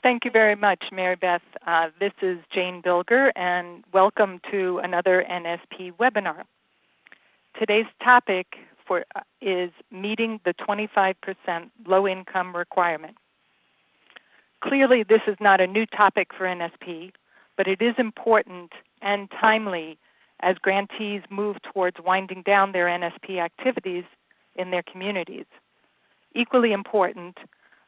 Thank you very much, Mary Beth. This is Jane Bilger, and welcome to another NSP webinar. Today's topic is meeting the 25% low-income requirement. Clearly, this is not a new topic for NSP, but it is important and timely as grantees move towards winding down their NSP activities in their communities. Equally important,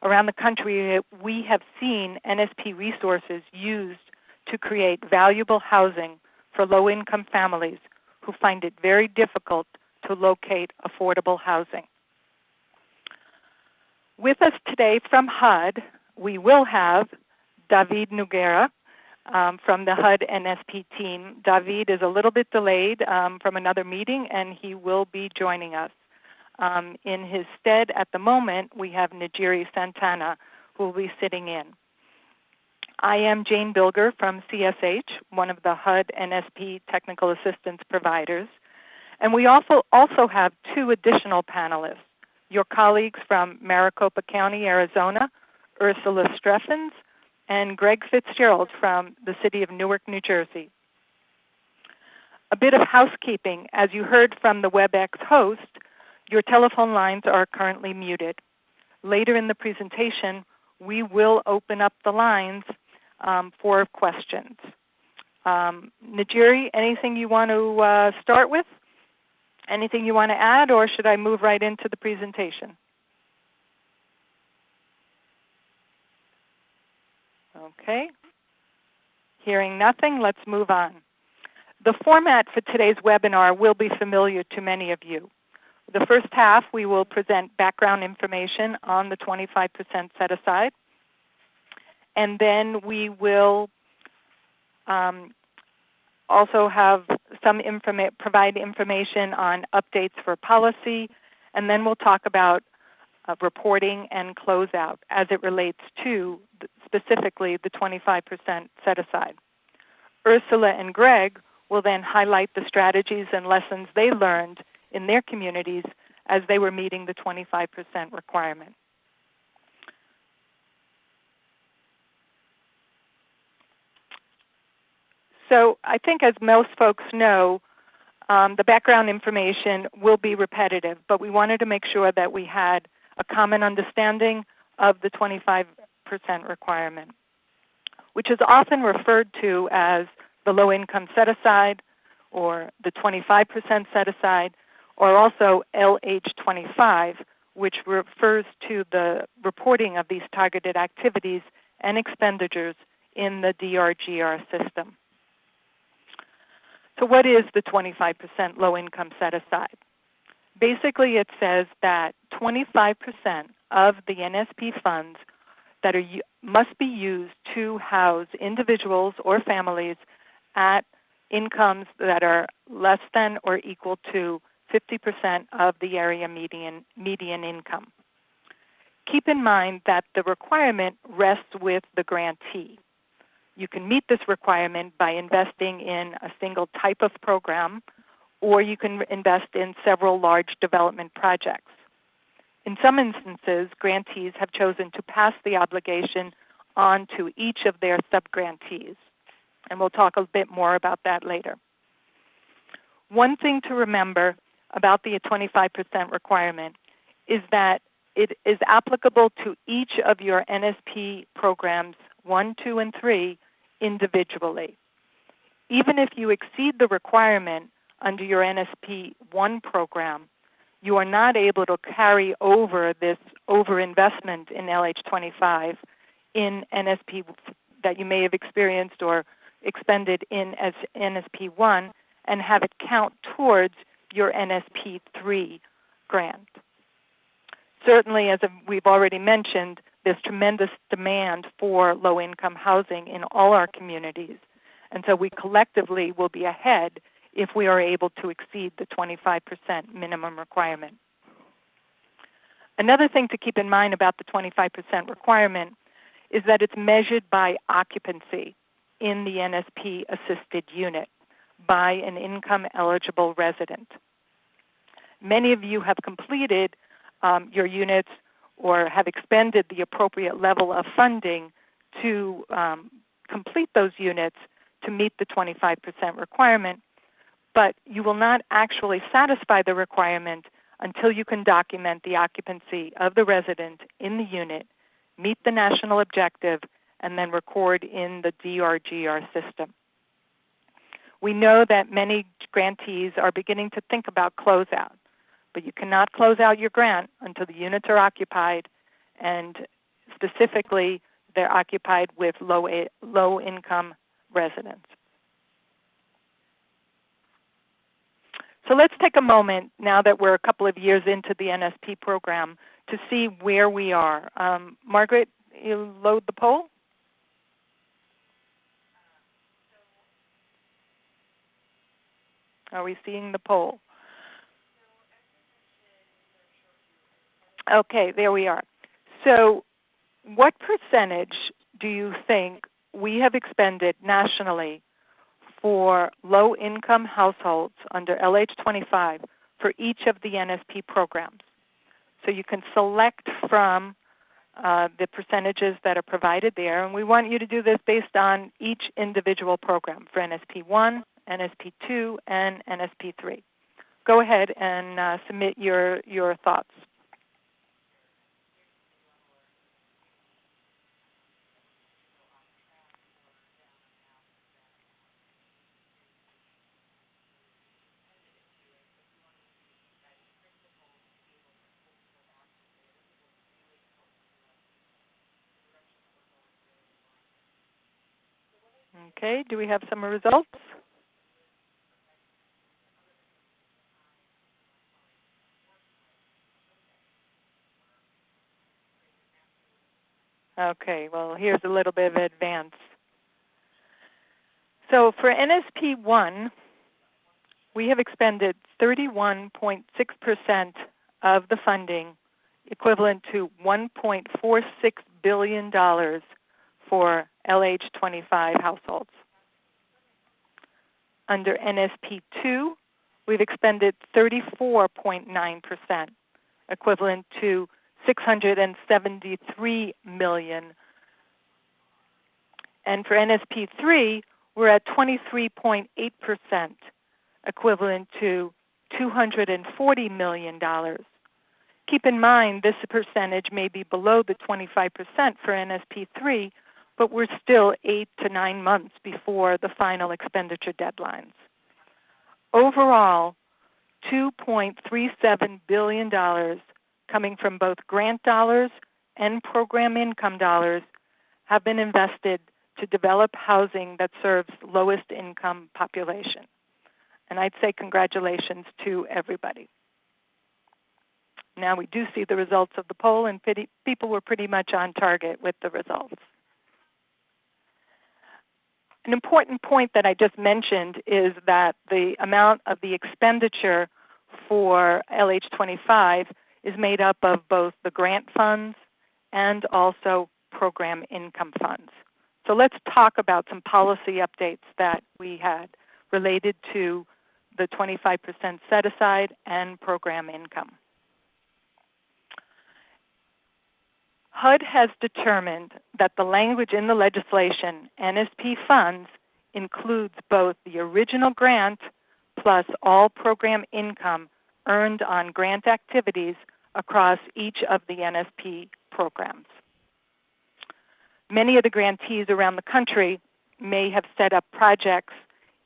around the country, we have seen NSP resources used to create valuable housing for low-income families who find it very difficult to locate affordable housing. With us today from HUD, we will have David Noguera from the HUD NSP team. David is a little bit delayed from another meeting, and he will be joining us. In his stead at the moment, we have Najiri Santana, who will be sitting in. I am Jane Bilger from CSH, one of the HUD NSP technical assistance providers. And we also have two additional panelists, your colleagues from Maricopa County, Arizona, Ursula Streffens, and Greg Fitzgerald from the city of Newark, New Jersey. A bit of housekeeping. As you heard from the WebEx host, your telephone lines are currently muted. Later in the presentation, we will open up the lines for questions. Najiri, anything you want to start with? Anything you want to add, or should I move right into the presentation? Okay. Hearing nothing, let's move on. The format for today's webinar will be familiar to many of you. The first half, we will present background information on the 25% set aside, and then we will also have provide information on updates for policy, and then we'll talk about reporting and closeout as it relates to specifically the 25% set aside. Ursula and Greg will then highlight the strategies and lessons they learned in their communities as they were meeting the 25% requirement. So I think, as most folks know, the background information will be repetitive, but we wanted to make sure that we had a common understanding of the 25% requirement, which is often referred to as the low-income set-aside or the 25% set-aside, or also LH25, which refers to the reporting of these targeted activities and expenditures in the DRGR system. So what is the 25% low-income set-aside? Basically, it says that 25% of the NSP funds that must be used to house individuals or families at incomes that are less than or equal to 50% of the area median income. Keep in mind that the requirement rests with the grantee. You can meet this requirement by investing in a single type of program, or you can invest in several large development projects. In some instances, grantees have chosen to pass the obligation on to each of their sub-grantees, and we'll talk a bit more about that later. One thing to remember about the 25% requirement is that it is applicable to each of your NSP programs 1, 2, and 3 individually. Even if you exceed the requirement under your NSP 1 program, you are not able to carry over this overinvestment in LH25 in NSP that you may have experienced or expended in as NSP 1 and have it count towards your NSP 3 grant. Certainly, as we've already mentioned, there's tremendous demand for low-income housing in all our communities, and so we collectively will be ahead if we are able to exceed the 25% minimum requirement. Another thing to keep in mind about the 25% requirement is that it's measured by occupancy in the NSP-assisted unit by an income-eligible resident. Many of you have completed your units or have expended the appropriate level of funding to complete those units to meet the 25% requirement, but you will not actually satisfy the requirement until you can document the occupancy of the resident in the unit, meet the national objective, and then record in the DRGR system. We know that many grantees are beginning to think about closeout, but you cannot close out your grant until the units are occupied, and specifically they're occupied with low-income residents. So let's take a moment, now that we're a couple of years into the NSP program, to see where we are. Margaret, you load the poll? Are we seeing the poll? Okay, there we are. So what percentage do you think we have expended nationally for low-income households under LH25 for each of the NSP programs? So you can select from the percentages that are provided there, and we want you to do this based on each individual program for NSP1, NSP2, and NSP3. Go ahead and submit your thoughts. Okay, do we have some results? Okay, well, here's a little bit of advance. So for NSP1, we have expended 31.6% of the funding, equivalent to $1.46 billion for LH25 households. Under NSP2, we've expended 34.9%, equivalent to $673 million. And for NSP3, we're at 23.8%, equivalent to $240 million. Keep in mind, this percentage may be below the 25% for NSP3, but we're still 8 to 9 months before the final expenditure deadlines. Overall, $2.37 billion coming from both grant dollars and program income dollars have been invested to develop housing that serves lowest income population. And I'd say congratulations to everybody. Now we do see the results of the poll, and people were pretty much on target with the results. An important point that I just mentioned is that the amount of the expenditure for LH25 is made up of both the grant funds and also program income funds. So let's talk about some policy updates that we had related to the 25% set aside and program income. HUD has determined that the language in the legislation, NSP funds, includes both the original grant plus all program income earned on grant activities across each of the NSP programs. Many of the grantees around the country may have set up projects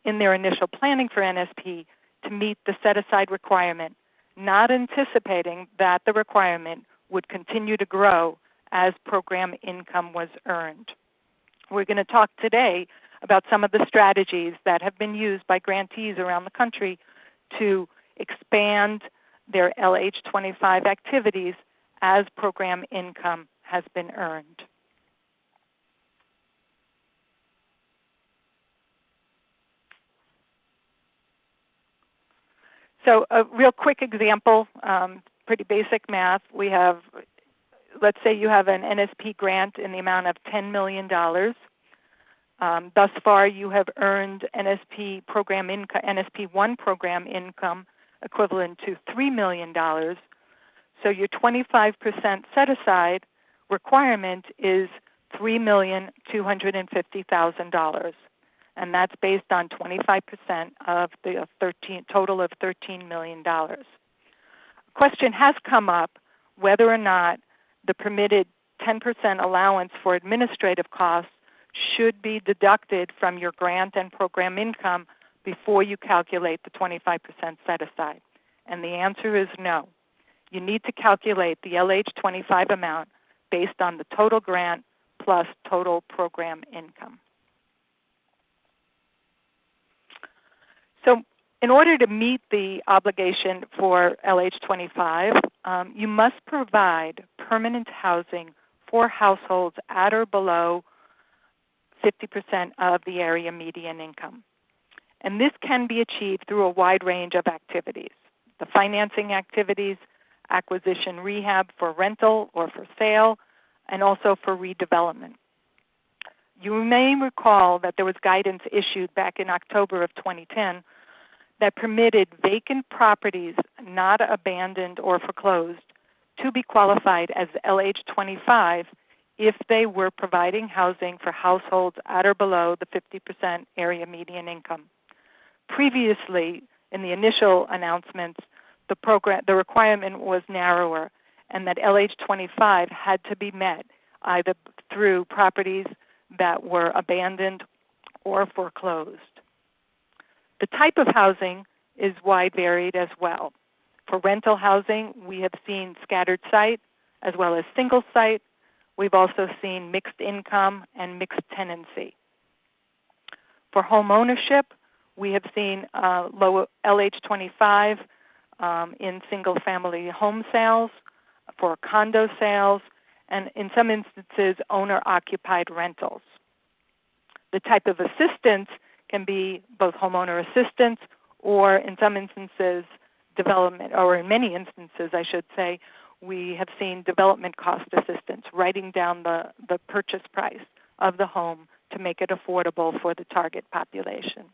in their initial planning for NSP to meet the set-aside requirement, not anticipating that the requirement would continue to grow as program income was earned. We're going to talk today about some of the strategies that have been used by grantees around the country to expand their LH25 activities as program income has been earned. So a real quick example, pretty basic math. We have, let's say you have an NSP grant in the amount of $10 million. Thus far, you have earned NSP program income, NSP1 program income equivalent to $3 million. So your 25% set-aside requirement is $3,250,000, and that's based on 25% of the total of $13 million. A question has come up whether or not the permitted 10% allowance for administrative costs should be deducted from your grant and program income before you calculate the 25% set aside. And the answer is no. You need to calculate the LH25 amount based on the total grant plus total program income. So in order to meet the obligation for LH25, you must provide permanent housing for households at or below 50% of the area median income. And this can be achieved through a wide range of activities. The financing activities, acquisition rehab for rental or for sale, and also for redevelopment. You may recall that there was guidance issued back in October of 2010 that permitted vacant properties not abandoned or foreclosed to be qualified as LH25 if they were providing housing for households at or below the 50% area median income. Previously, in the initial announcements, the requirement was narrower, and that LH25 had to be met either through properties that were abandoned or foreclosed. The type of housing is wide varied as well. For rental housing, we have seen scattered site as well as single site. We've also seen mixed income and mixed tenancy. For home ownership, we have seen low LH25 in single-family home sales, for condo sales, and in some instances, owner-occupied rentals. The type of assistance can be both homeowner assistance or, in some instances, development, or in many instances, I should say, we have seen development cost assistance, writing down the purchase price of the home to make it affordable for the target population.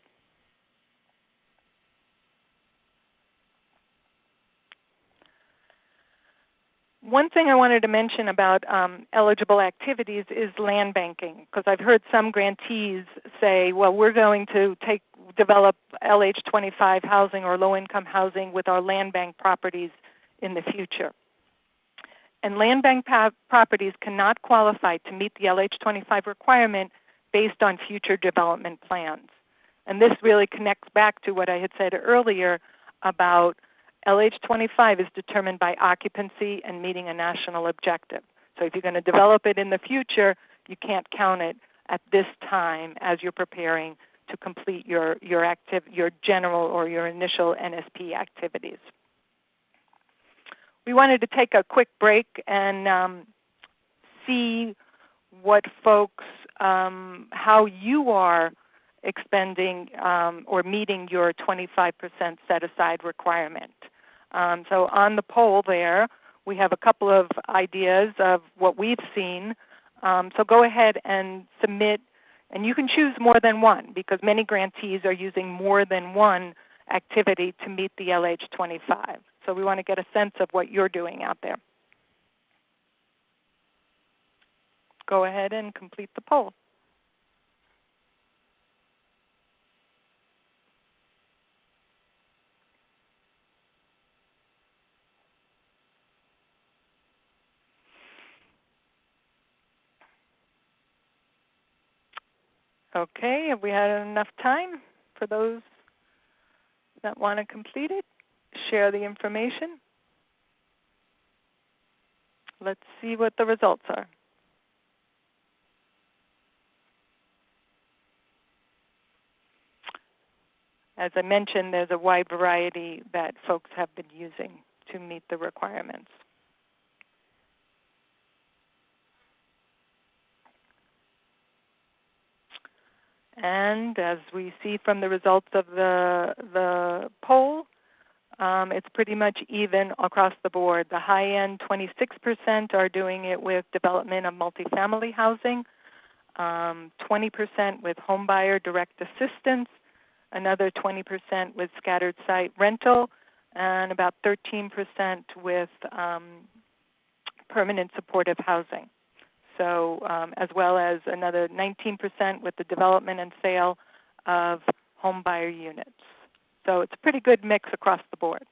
One thing I wanted to mention about eligible activities is land banking, because I've heard some grantees say, well, we're going to develop LH25 housing or low-income housing with our land bank properties in the future. And land bank properties cannot qualify to meet the LH25 requirement based on future development plans. And this really connects back to what I had said earlier about LH25 is determined by occupancy and meeting a national objective. So if you're going to develop it in the future, you can't count it at this time as you're preparing to complete your general or your initial NSP activities. We wanted to take a quick break and see what folks, how you are expending or meeting your 25% set-aside requirement. So on the poll there, we have a couple of ideas of what we've seen. So go ahead and submit, and you can choose more than one because many grantees are using more than one activity to meet the LH25. So we want to get a sense of what you're doing out there. Go ahead and complete the poll. Okay, have we had enough time for those that want to complete it? Share the information. Let's see what the results are. As I mentioned, there's a wide variety that folks have been using to meet the requirements. And as we see from the results of the poll, it's pretty much even across the board. The high end, 26% are doing it with development of multifamily housing, 20% with homebuyer direct assistance, another 20% with scattered site rental, and about 13% with permanent supportive housing. So as well as another 19% with the development and sale of home buyer units. So it's a pretty good mix across the board.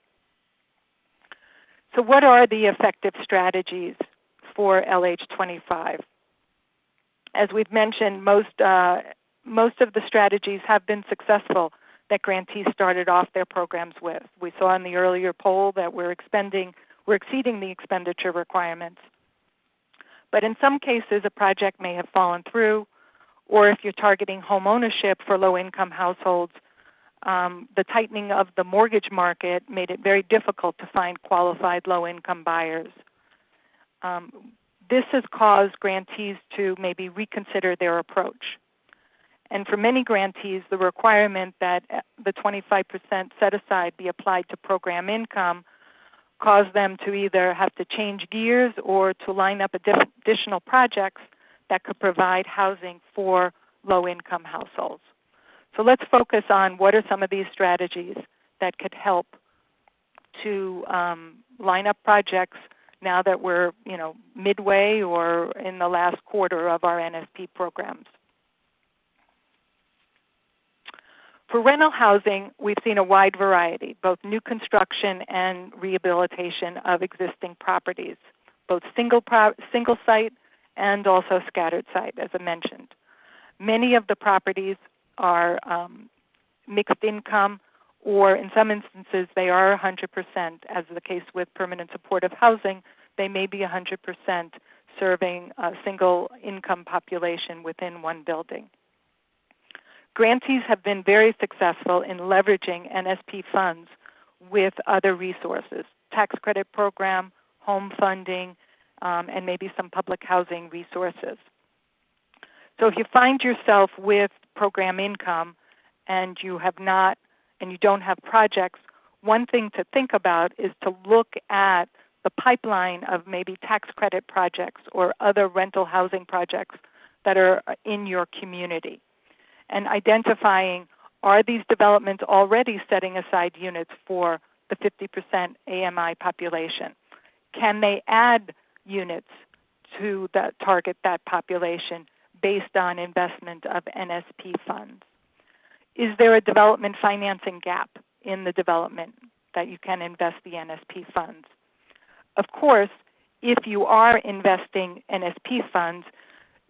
So what are the effective strategies for LH25? As we've mentioned, most of the strategies have been successful that grantees started off their programs with. We saw in the earlier poll that we're exceeding the expenditure requirements. But in some cases, a project may have fallen through, or if you're targeting home ownership for low-income households, the tightening of the mortgage market made it very difficult to find qualified low-income buyers. This has caused grantees to maybe reconsider their approach. And for many grantees, the requirement that the 25% set aside be applied to program income caused them to either have to change gears or to line up additional projects that could provide housing for low-income households. So let's focus on what are some of these strategies that could help to line up projects now that we're midway or in the last quarter of our NSP programs. For rental housing, we've seen a wide variety, both new construction and rehabilitation of existing properties, both single site and also scattered site, as I mentioned. Many of the properties are mixed income, or in some instances they are 100%, as is the case with permanent supportive housing. They may be 100% serving a single income population within one building. Grantees have been very successful in leveraging NSP funds with other resources, tax credit program, home funding, and maybe some public housing resources. So if you find yourself with program income and you don't have projects, one thing to think about is to look at the pipeline of maybe tax credit projects or other rental housing projects that are in your community, and identifying, are these developments already setting aside units for the 50% AMI population? Can they add units to target that population based on investment of NSP funds? Is there a development financing gap in the development that you can invest the NSP funds? Of course, if you are investing NSP funds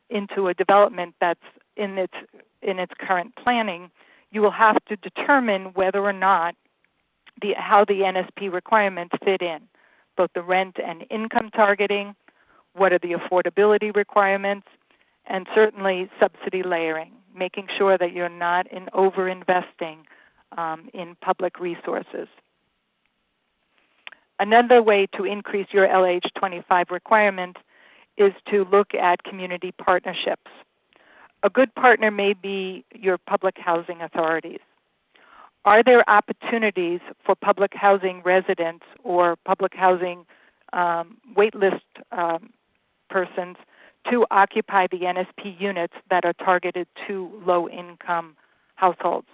into a development that's in its current planning, you will have to determine whether or not how the NSP requirements fit in, both the rent and income targeting, what are the affordability requirements, and certainly subsidy layering, making sure that you're not over-investing in public resources. Another way to increase your LH25 requirements is to look at community partnerships. A good partner may be your public housing authorities. Are there opportunities for public housing residents or public housing waitlist persons to occupy the NSP units that are targeted to low-income households?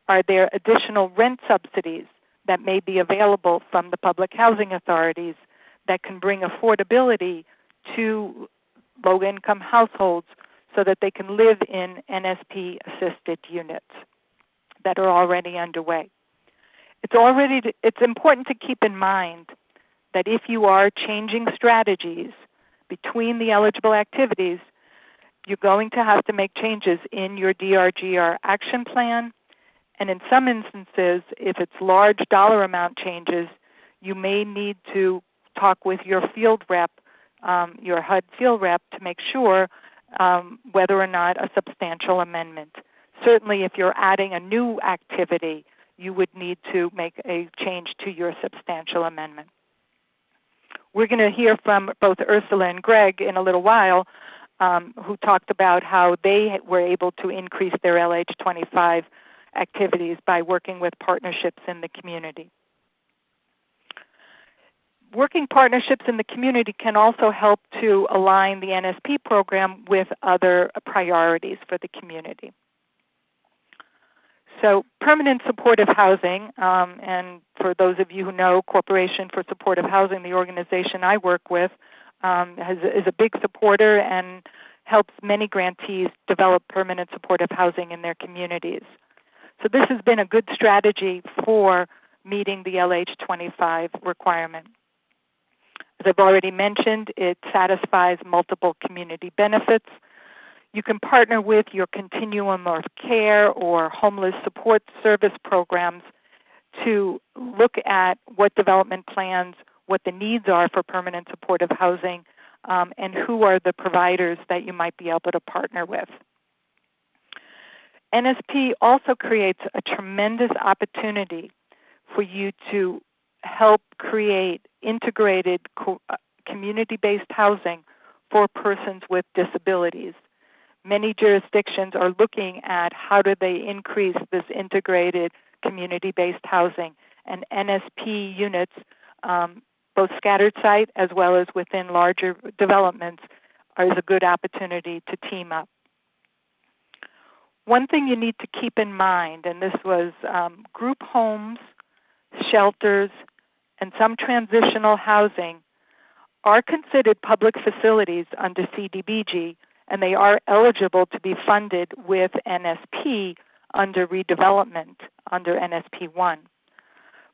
Are there additional rent subsidies that may be available from the public housing authorities that can bring affordability to low-income households so that they can live in NSP-assisted units that are already underway? It's important to keep in mind that if you are changing strategies between the eligible activities, you're going to have to make changes in your DRGR action plan, and in some instances, if it's large dollar amount changes, you may need to talk with your field rep, your HUD field rep, to make sure whether or not a substantial amendment. Certainly, if you're adding a new activity, you would need to make a change to your substantial amendment. We're going to hear from both Ursula and Greg in a little while, who talked about how they were able to increase their LH25 activities by working with partnerships in the community. Working partnerships in the community can also help to align the NSP program with other priorities for the community. So permanent supportive housing, and for those of you who know Corporation for Supportive Housing, the organization I work with, is a big supporter and helps many grantees develop permanent supportive housing in their communities. So this has been a good strategy for meeting the LH25 requirement. As I've already mentioned, it satisfies multiple community benefits. You can partner with your continuum of care or homeless support service programs to look at what development plans, what the needs are for permanent supportive housing, and who are the providers that you might be able to partner with. NSP also creates a tremendous opportunity for you to help create integrated community-based housing for persons with disabilities. Many jurisdictions are looking at how do they increase this integrated community-based housing, and NSP units, both scattered site as well as within larger developments, is a good opportunity to team up. One thing you need to keep in mind, and this was group homes, shelters, and some transitional housing are considered public facilities under CDBG, and they are eligible to be funded with NSP under redevelopment under NSP 1.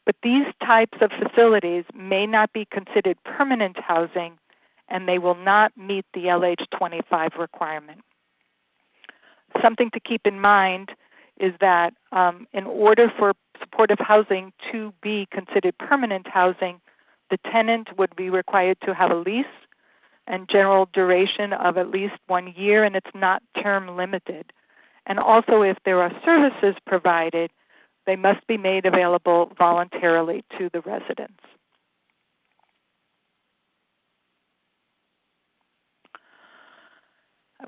But these types of facilities may not be considered permanent housing, and they will not meet the LH25 requirement. Something to keep in mind is that in order for supportive housing to be considered permanent housing, the tenant would be required to have a lease and general duration of at least 1 year, and it's not term limited. And also, if there are services provided, they must be made available voluntarily to the residents.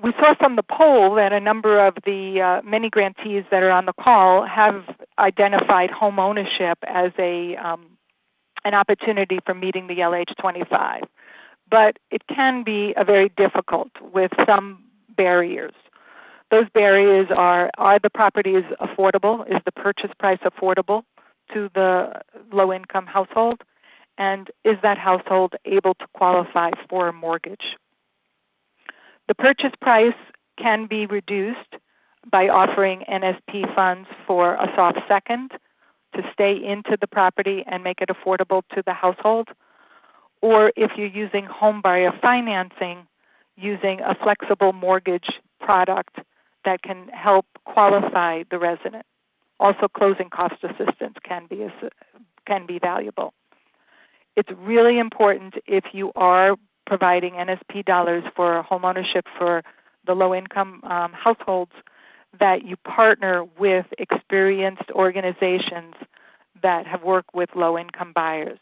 We saw from the poll that a number of the many grantees that are on the call have identified home ownership as an opportunity for meeting the LH25, but it can be very difficult with some barriers. Those barriers are the properties affordable? Is the purchase price affordable to the low-income household? And is that household able to qualify for a mortgage? The purchase price can be reduced by offering NSP funds for a soft second to stay into the property and make it affordable to the household, or if you're using home buyer financing, using a flexible mortgage product that can help qualify the resident. Also, closing cost assistance can be valuable. It's really important if you are providing NSP dollars for homeownership for the low-income households that you partner with experienced organizations that have worked with low-income buyers.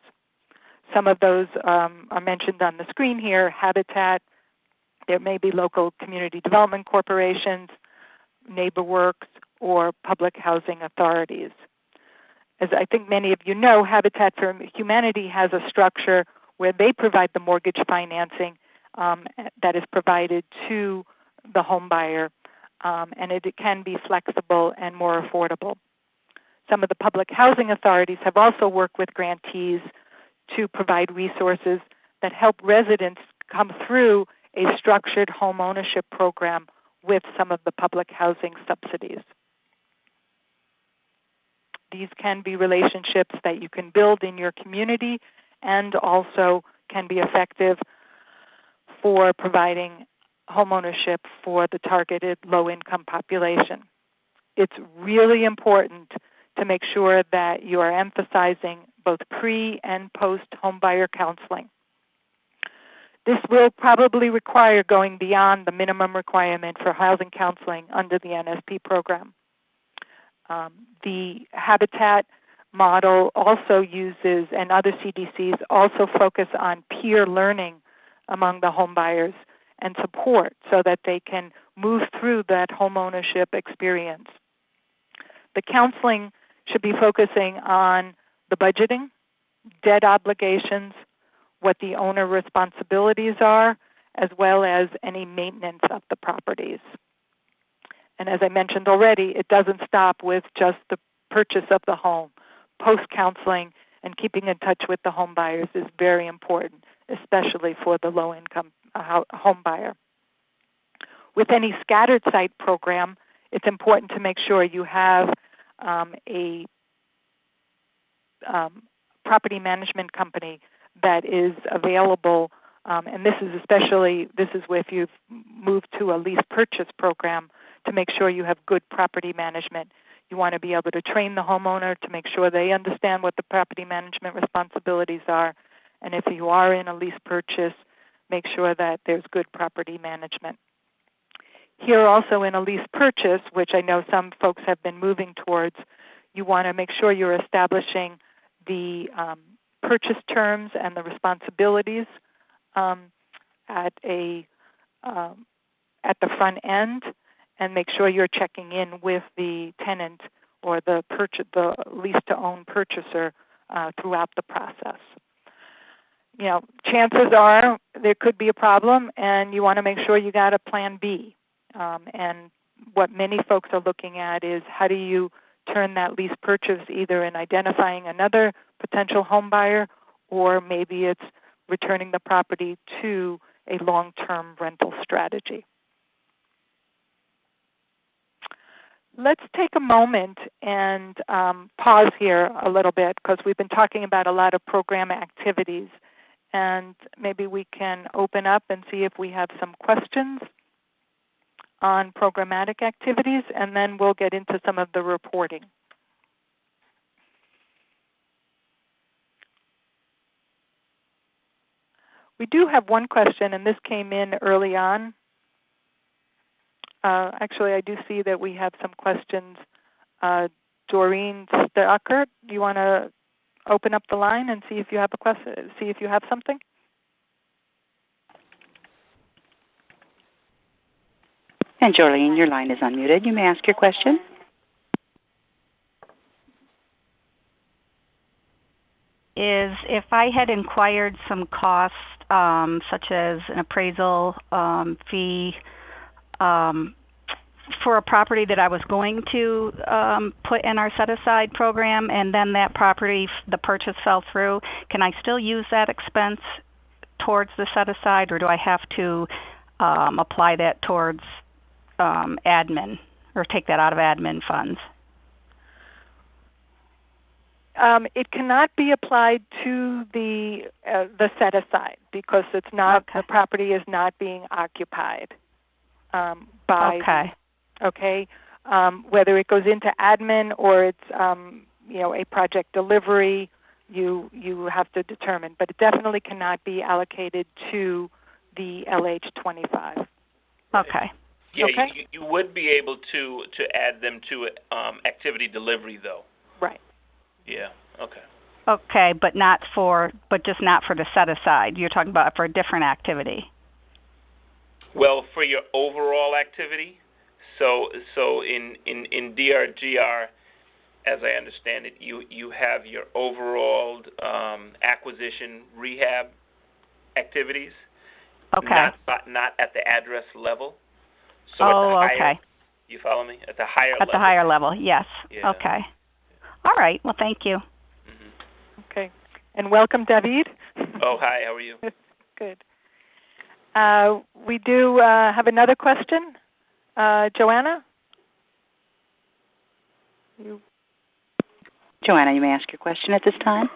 Some of those are mentioned on the screen here: Habitat, there may be local community development corporations, NeighborWorks, or public housing authorities. As I think many of you know, Habitat for Humanity has a structure where they provide the mortgage financing that is provided to the home buyer, and it can be flexible and more affordable. Some of the public housing authorities have also worked with grantees to provide resources that help residents come through a structured home ownership program with some of the public housing subsidies. These can be relationships that you can build in your community and also can be effective for providing home ownership for the targeted low-income population. It's really important to make sure that you are emphasizing both pre- and post-home buyer counseling. This will probably require going beyond the minimum requirement for housing counseling under the NSP program. The Habitat model also uses, and other CDCs also focus on peer learning among the home buyers and support so that they can move through that home ownership experience. The counseling should be focusing on the budgeting, debt obligations, what the owner responsibilities are, as well as any maintenance of the properties. And as I mentioned already, it doesn't stop with just the purchase of the home. Post-counseling and keeping in touch with the home buyers is very important, especially for the low-income home buyer. With any scattered site program, it's important to make sure you have a property management company that is available, and this is if you've moved to a lease purchase program, to make sure you have good property management. You want to be able to train the homeowner to make sure they understand what the property management responsibilities are, and if you are in a lease purchase, make sure that there's good property management. Here also in a lease purchase, which I know some folks have been moving towards, you want to make sure you're establishing the purchase terms and the responsibilities at the front end, and make sure you're checking in with the tenant or the lease-to-own purchaser throughout the process. Chances are there could be a problem, and you want to make sure you got a plan B. And what many folks are looking at is how do you turn that lease purchase either in identifying another potential home buyer, or maybe it's returning the property to a long-term rental strategy. Let's take a moment and pause here a little bit, because we've been talking about a lot of program activities, and maybe we can open up and see if we have some questions on programmatic activities, and then we'll get into some of the reporting. We do have one question, and this came in early on. Actually, I do see that we have some questions. Doreen Stockert, do you want to open up the line and see if you have a question? See if you have something. And Jorlene, your line is unmuted. You may ask your question. Is if I had inquired some costs, such as an appraisal fee, for a property that I was going to put in our set-aside program, and then that property, the purchase fell through, can I still use that expense towards the set-aside, or do I have to apply that towards admin, or take that out of admin funds? It cannot be applied to the set-aside, because it's not, the property is not being occupied by. Okay. Okay. Whether it goes into admin or it's a project delivery, you have to determine, but it definitely cannot be allocated to the LH25. Okay. Yeah, okay. You would be able to add them to activity delivery, though. Right. Yeah. Okay. Okay, but just not for the set aside. You're talking about for a different activity. Well, for your overall activity, so in DRGR, as I understand it, you have your overall acquisition rehab activities. Okay. Not at the address level. So okay. You follow me? At the higher level. At the higher level, yes. Yeah. Okay. All right. Well, thank you. Mm-hmm. Okay. And welcome, David. Oh, hi. How are you? Good. We do have another question. Joanna? Joanna, you may ask your question at this time.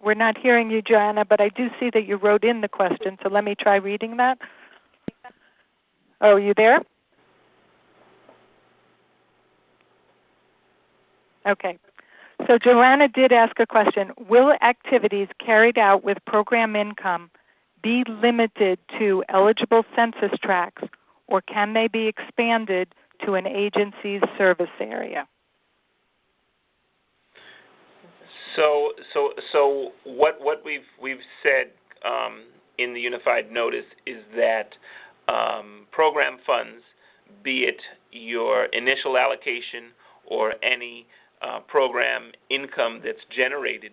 We're not hearing you, Joanna, but I do see that you wrote in the question, so let me try reading that. Oh, are you there? Okay. So Joanna did ask a question. Will activities carried out with program income be limited to eligible census tracts, or can they be expanded to an agency's service area? So what we've said in the unified notice is that program funds, be it your initial allocation or any program income that's generated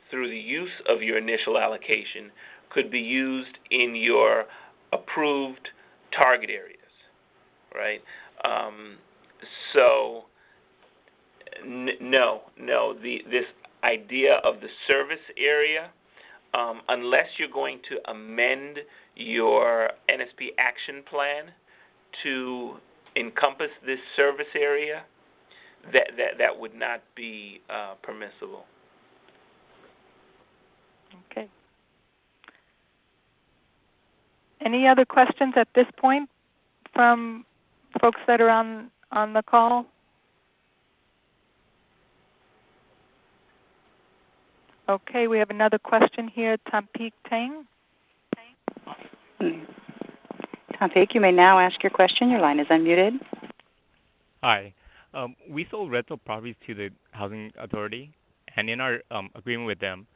through the use of your initial allocation, could be used in your approved target areas, right? So no, this idea of the service area, unless you're going to amend your NSP action plan to encompass this service area, that would not be permissible. Okay. Any other questions at this point from folks that are on the call? Okay, we have another question here, Tampik Tang. Tampik, you may now ask your question. Your line is unmuted. Hi. We sold rental properties to the Housing Authority, and in our agreement with them,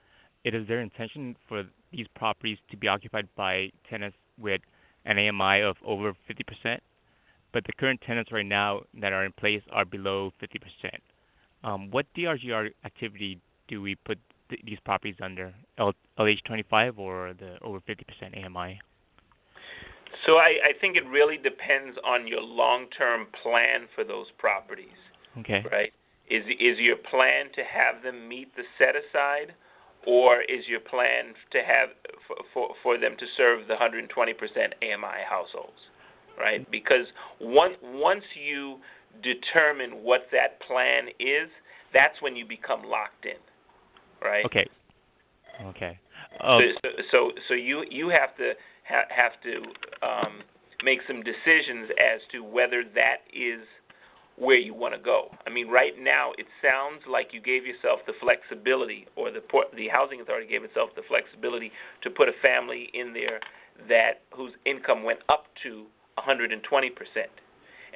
it is their intention for these properties to be occupied by tenants with an AMI of over 50%, but the current tenants right now that are in place are below 50%. What DRGR activity do we put these properties under, LH25 or the over 50% AMI? So I think it really depends on your long-term plan for those properties. Okay. Right? Is your plan to have them meet the set-aside, or is your plan to have for them to serve the 120% AMI households? Right? Because once you determine what that plan is, that's when you become locked in. Right? Okay. Okay. So you have to make some decisions as to whether that is where you want to go. I mean, right now it sounds like you gave yourself the flexibility, or the Housing Authority gave itself the flexibility to put a family in there whose income went up to 120%,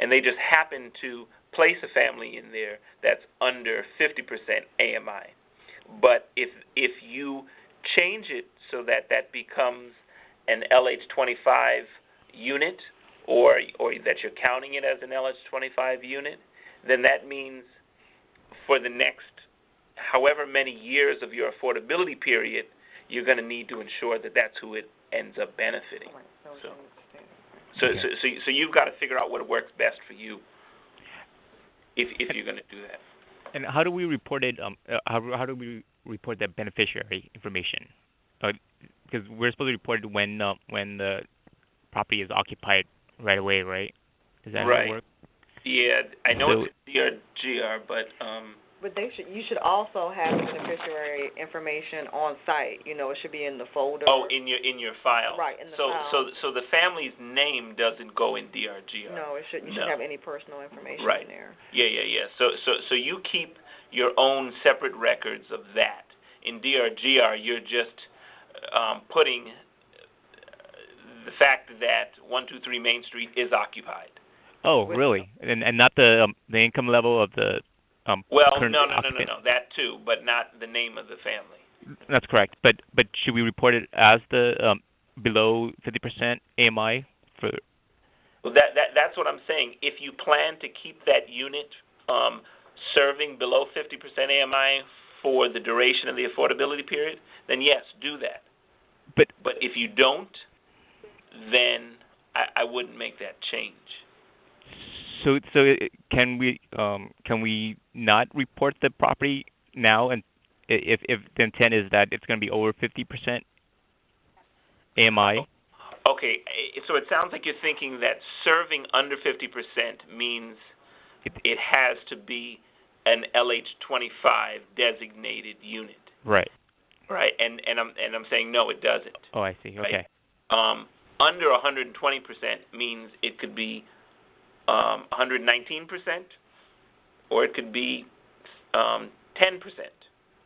and they just happen to place a family in there that's under 50% AMI. But if you change it so that becomes an LH25 unit, or that you're counting it as an LH25 unit, then that means for the next however many years of your affordability period, you're going to need to ensure that that's who it ends up benefiting. So you've got to figure out what works best for you if you're going to do that. And how do we report it? How do we report that beneficiary information? Because we're supposed to report it when the property is occupied right away, right? Does that work? Yeah, I know it's DRGR, but you should also have the beneficiary information on site. You know, it should be in the folder. Oh, in your file. Right, in the file. So the family's name doesn't go in DRGR. No, it shouldn't. You shouldn't have any personal information in there. Yeah. So you keep your own separate records of that. In DRGR, you're just putting the fact that 123 Main Street is occupied. Oh, really? And not the income level of the current occupant? No, that too, but not the name of the family. That's correct. But should we report it as the below 50% AMI for? Well, that's what I'm saying. If you plan to keep that unit serving below 50% AMI for the duration of the affordability period, then yes, do that. But if you don't, then I wouldn't make that change. So can we not report the property now, and if the intent is that it's going to be over 50% AMI? Okay, so it sounds like you're thinking that serving under 50% means it has to be an LH25 designated unit. Right. Right, and I'm saying no, it doesn't. Oh, I see. Okay. Right? Under 120% means it could be 119%, or it could be 10%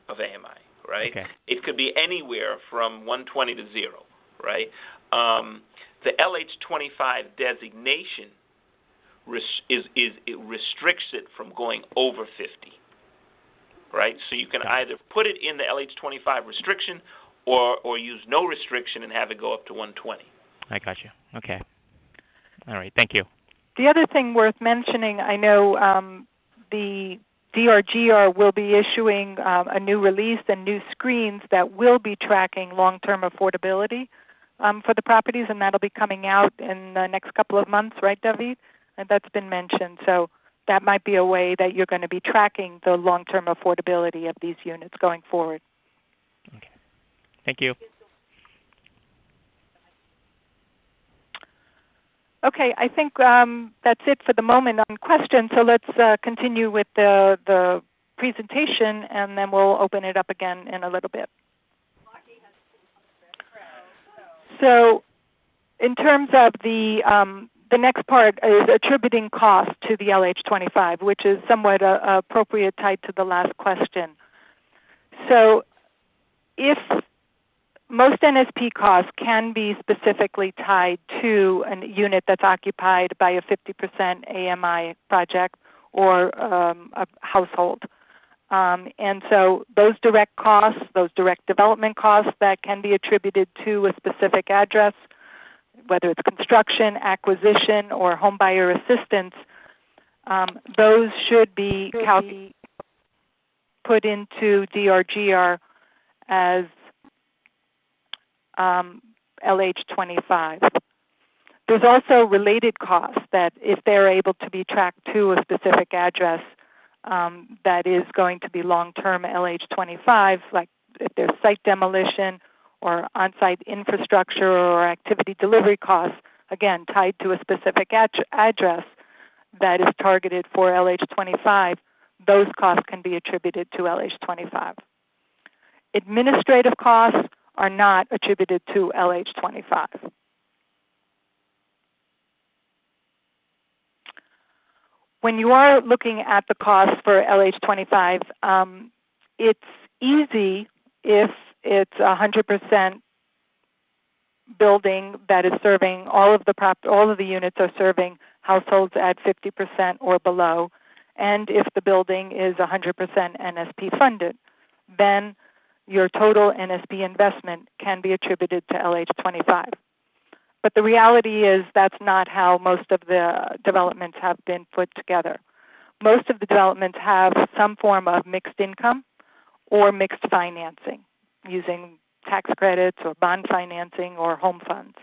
of AMI, right? Okay. It could be anywhere from 120 to 0, right? The LH25 designation it restricts it from going over 50, right? So you can either put it in the LH25 restriction or use no restriction and have it go up to 120. I got you. Okay. All right. Thank you. The other thing worth mentioning, I know the DRGR will be issuing a new release and new screens that will be tracking long-term affordability. for the properties, and that'll be coming out in the next couple of months, right, David? And that's been mentioned. So that might be a way that you're going to be tracking the long-term affordability of these units going forward. Okay. Thank you. Okay, I think that's it for the moment on questions. So let's continue with the presentation, and then we'll open it up again in a little bit. So in terms of the next part is attributing cost to the LH25, which is somewhat appropriate tied to the last question. So if most NSP costs can be specifically tied to a unit that's occupied by a 50% AMI project or a household. And so those direct costs, those direct development costs that can be attributed to a specific address, whether it's construction, acquisition, or home buyer assistance, those should be put into DRGR as LH25. There's also related costs that if they're able to be tracked to a specific address that is going to be long-term LH25, like if there's site demolition or on-site infrastructure or activity delivery costs, again, tied to a specific address that is targeted for LH25, those costs can be attributed to LH25. Administrative costs are not attributed to LH25. When you are looking at the cost for LH25, it's easy if it's 100% building that is serving all of the units are serving households at 50% or below, and if the building is 100% NSP funded, then your total NSP investment can be attributed to LH25. But the reality is that's not how most of the developments have been put together. Most of the developments have some form of mixed income or mixed financing using tax credits or bond financing or home funds.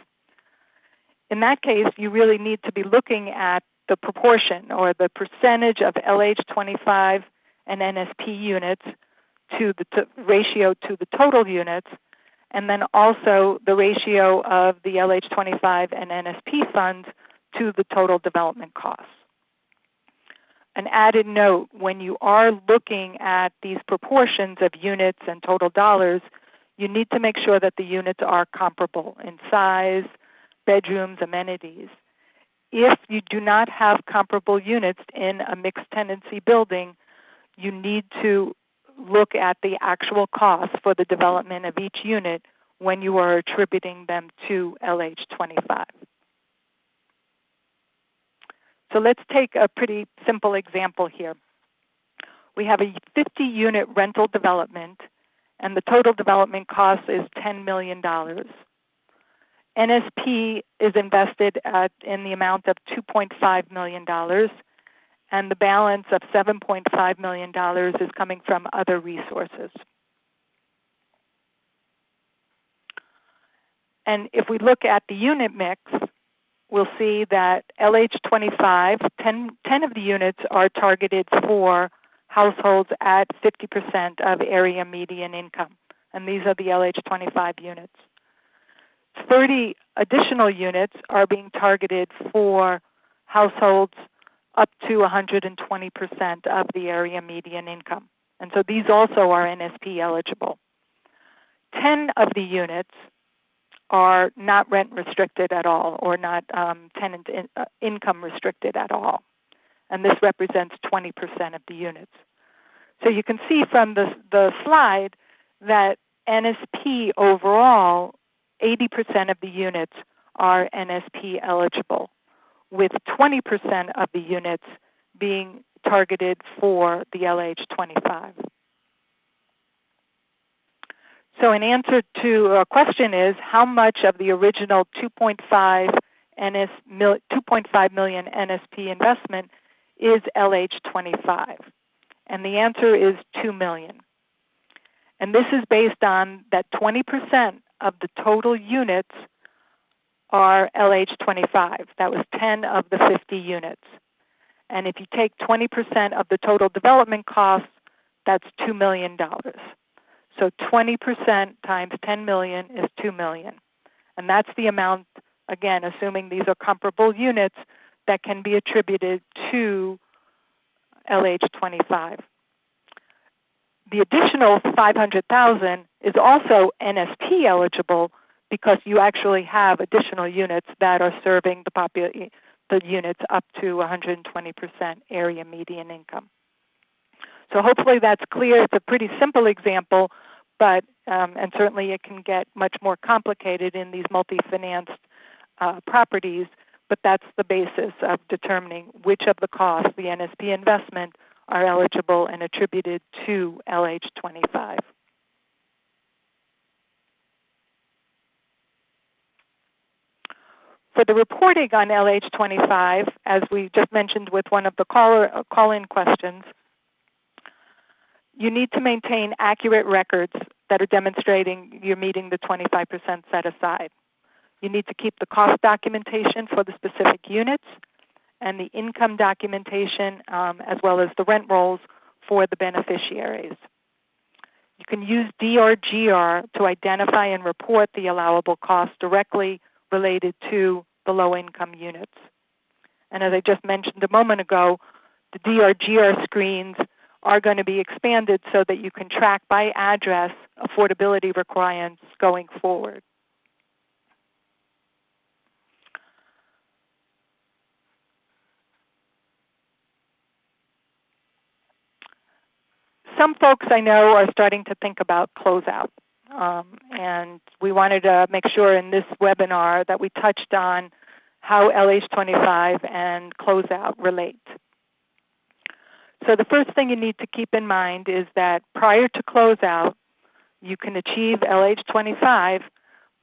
In that case, you really need to be looking at the proportion or the percentage of LH25 and NSP units to the ratio to the total units, and then also the ratio of the LH25 and NSP funds to the total development costs. An added note, when you are looking at these proportions of units and total dollars, you need to make sure that the units are comparable in size, bedrooms, amenities. If you do not have comparable units in a mixed tenancy building, you need to look at the actual cost for the development of each unit when you are attributing them to LH25. So let's take a pretty simple example here. We have a 50-unit rental development, and the total development cost is $10 million. NSP is invested in the amount of $2.5 million, and the balance of $7.5 million is coming from other resources. And if we look at the unit mix, we'll see that LH25, 10 of the units are targeted for households at 50% of area median income, and these are the LH25 units. 30 additional units are being targeted for households up to 120% of the area median income. And so these also are NSP eligible. 10 of the units are not rent restricted at all or not tenant income restricted at all. And this represents 20% of the units. So you can see from the slide that NSP overall, 80% of the units are NSP eligible, with 20% of the units being targeted for the LH25. So an answer to a question is, how much of the original 2.5 million NSP investment is LH25? And the answer is $2 million. And this is based on that 20% of the total units are LH25. That was 10 of the 50 units. And if you take 20% of the total development costs, that's $2 million. So 20% times 10 million is $2 million. And that's the amount, again, assuming these are comparable units, that can be attributed to LH25. The additional $500,000 is also NSP eligible because you actually have additional units that are serving the units up to 120% area median income. So hopefully that's clear. It's a pretty simple example, but and certainly it can get much more complicated in these multi-financed properties, but that's the basis of determining which of the costs, the NSP investment, are eligible and attributed to LH25. For the reporting on LH25, as we just mentioned with one of the call-in questions, you need to maintain accurate records that are demonstrating you're meeting the 25% set aside. You need to keep the cost documentation for the specific units and the income documentation as well as the rent rolls for the beneficiaries. You can use DRGR to identify and report the allowable costs directly related to the low-income units. And as I just mentioned a moment ago, the DRGR screens are going to be expanded so that you can track by address affordability requirements going forward. Some folks I know are starting to think about closeout. And we wanted to make sure in this webinar that we touched on how LH25 and closeout relate. So the first thing you need to keep in mind is that prior to closeout, you can achieve LH25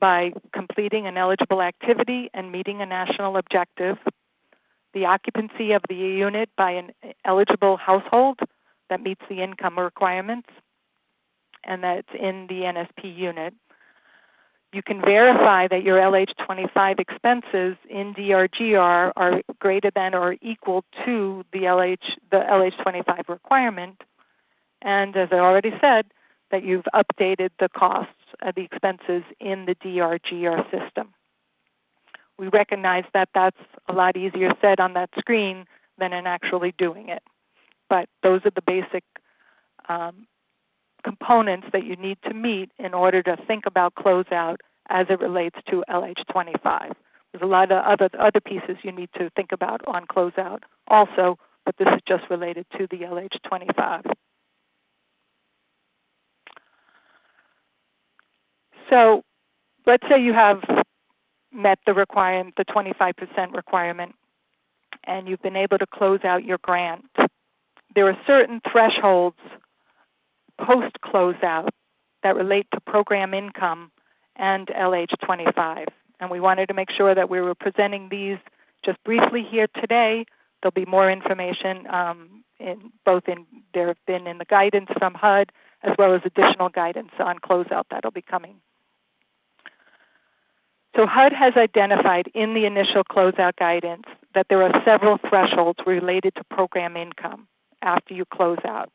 by completing an eligible activity and meeting a national objective, the occupancy of the unit by an eligible household that meets the income requirements, and that's in the NSP unit. You can verify that your LH25 expenses in DRGR are greater than or equal to the LH25 requirement, and as I already said, that you've updated the costs of the expenses in the DRGR system. We recognize that that's a lot easier said on that screen than in actually doing it, but those are the basic components that you need to meet in order to think about closeout as it relates to LH25. There's a lot of other pieces you need to think about on closeout also, but this is just related to the LH25. So let's say you have met the requirement, the 25% requirement, and you've been able to close out your grant. There are certain thresholds post-closeout that relate to program income and LH25. And we wanted to make sure that we were presenting these just briefly here today. There'll be more information there have been in the guidance from HUD as well as additional guidance on closeout that'll be coming. So HUD has identified in the initial closeout guidance that there are several thresholds related to program income after you close out.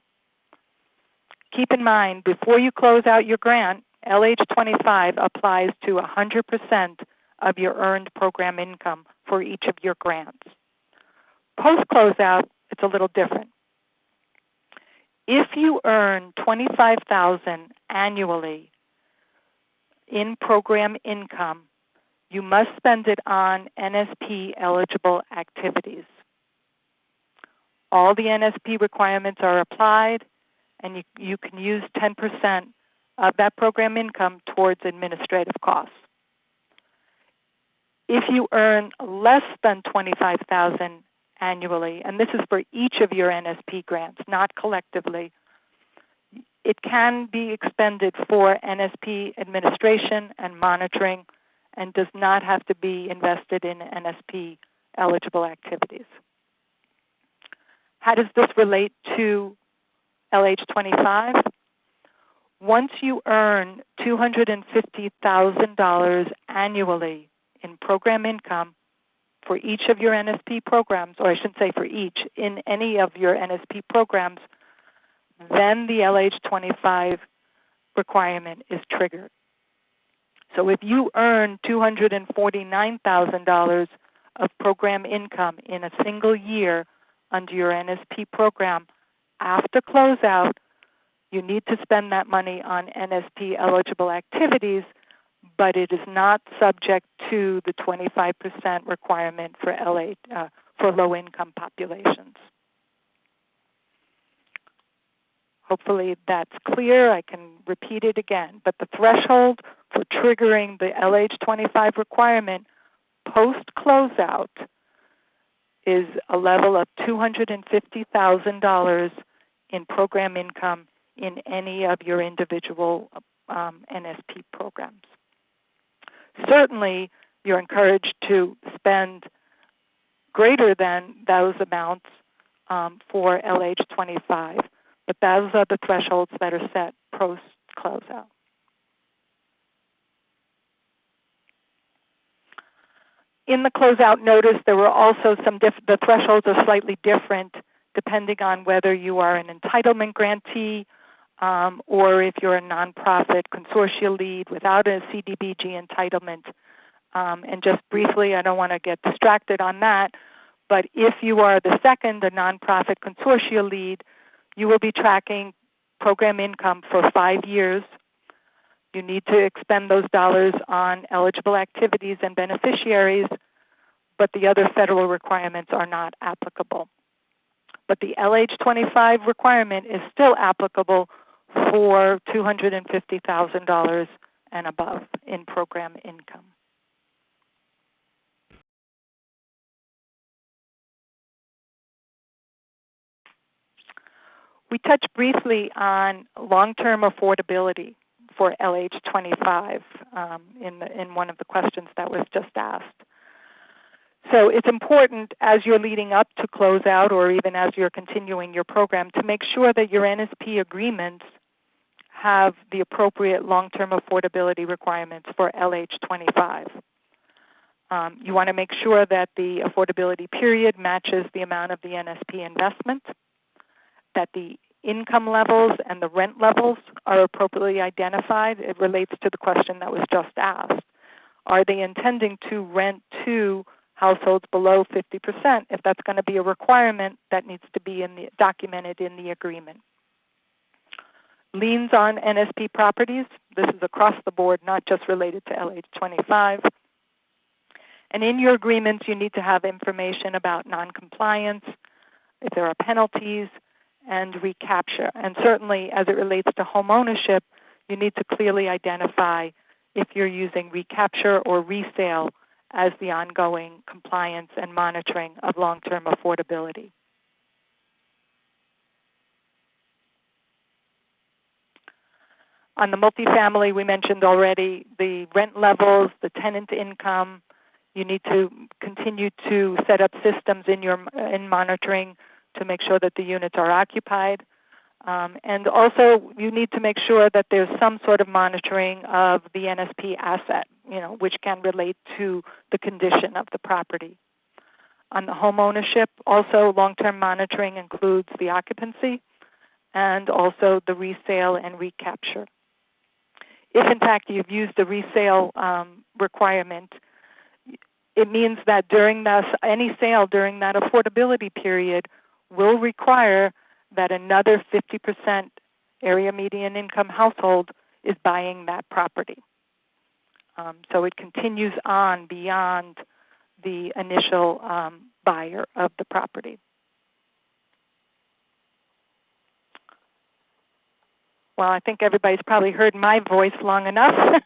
Keep in mind, before you close out your grant, LH25 applies to 100% of your earned program income for each of your grants. Post-closeout, it's a little different. If you earn $25,000 annually in program income, you must spend it on NSP-eligible activities. All the NSP requirements are applied, and you can use 10% of that program income towards administrative costs. If you earn less than $25,000 annually, and this is for each of your NSP grants, not collectively, it can be expended for NSP administration and monitoring and does not have to be invested in NSP eligible activities. How does this relate to LH25? Once you earn $250,000 annually in program income for each of your NSP programs, or I shouldn't say for each, in any of your NSP programs, then the LH25 requirement is triggered. So if you earn $249,000 of program income in a single year under your NSP program, after closeout, you need to spend that money on NSP eligible activities, but it is not subject to the 25% requirement for for low income populations. Hopefully that's clear. I can repeat it again. But the threshold for triggering the LH25 requirement post-closeout is a level of $250,000 in program income in any of your individual NSP programs. Certainly, you're encouraged to spend greater than those amounts for LH25, but those are the thresholds that are set post-closeout. In the closeout notice, there were also the thresholds are slightly different depending on whether you are an entitlement grantee or if you're a nonprofit consortia lead without a CDBG entitlement. And just briefly, I don't want to get distracted on that, but if you are the second, a nonprofit consortia lead, you will be tracking program income for 5 years. You need to expend those dollars on eligible activities and beneficiaries, but the other federal requirements are not applicable. But the LH25 requirement is still applicable for $250,000 and above in program income. We touched briefly on long-term affordability for LH25 in one of the questions that was just asked. So it's important as you're leading up to closeout or even as you're continuing your program to make sure that your NSP agreements have the appropriate long-term affordability requirements for LH25. You want to make sure that the affordability period matches the amount of the NSP investment, that the income levels and the rent levels are appropriately identified. It relates to the question that was just asked. Are they intending to rent to households below 50%? If that's going to be a requirement, that needs to be documented in the agreement. Liens on NSP properties, this is across the board, not just related to LH25. And in your agreements, you need to have information about noncompliance, if there are penalties, and recapture. And certainly, as it relates to homeownership, you need to clearly identify if you're using recapture or resale as the ongoing compliance and monitoring of long-term affordability. On the multifamily, we mentioned already the rent levels, the tenant income. You need to continue to set up systems in monitoring to make sure that the units are occupied. And also, you need to make sure that there's some sort of monitoring of the NSP asset, which can relate to the condition of the property. On the home ownership, also long-term monitoring includes the occupancy and also the resale and recapture. If, in fact, you've used the resale requirement, it means that during any sale during that affordability period will require that another 50% area median income household is buying that property. So it continues on beyond the initial buyer of the property. Well, I think everybody's probably heard my voice long enough.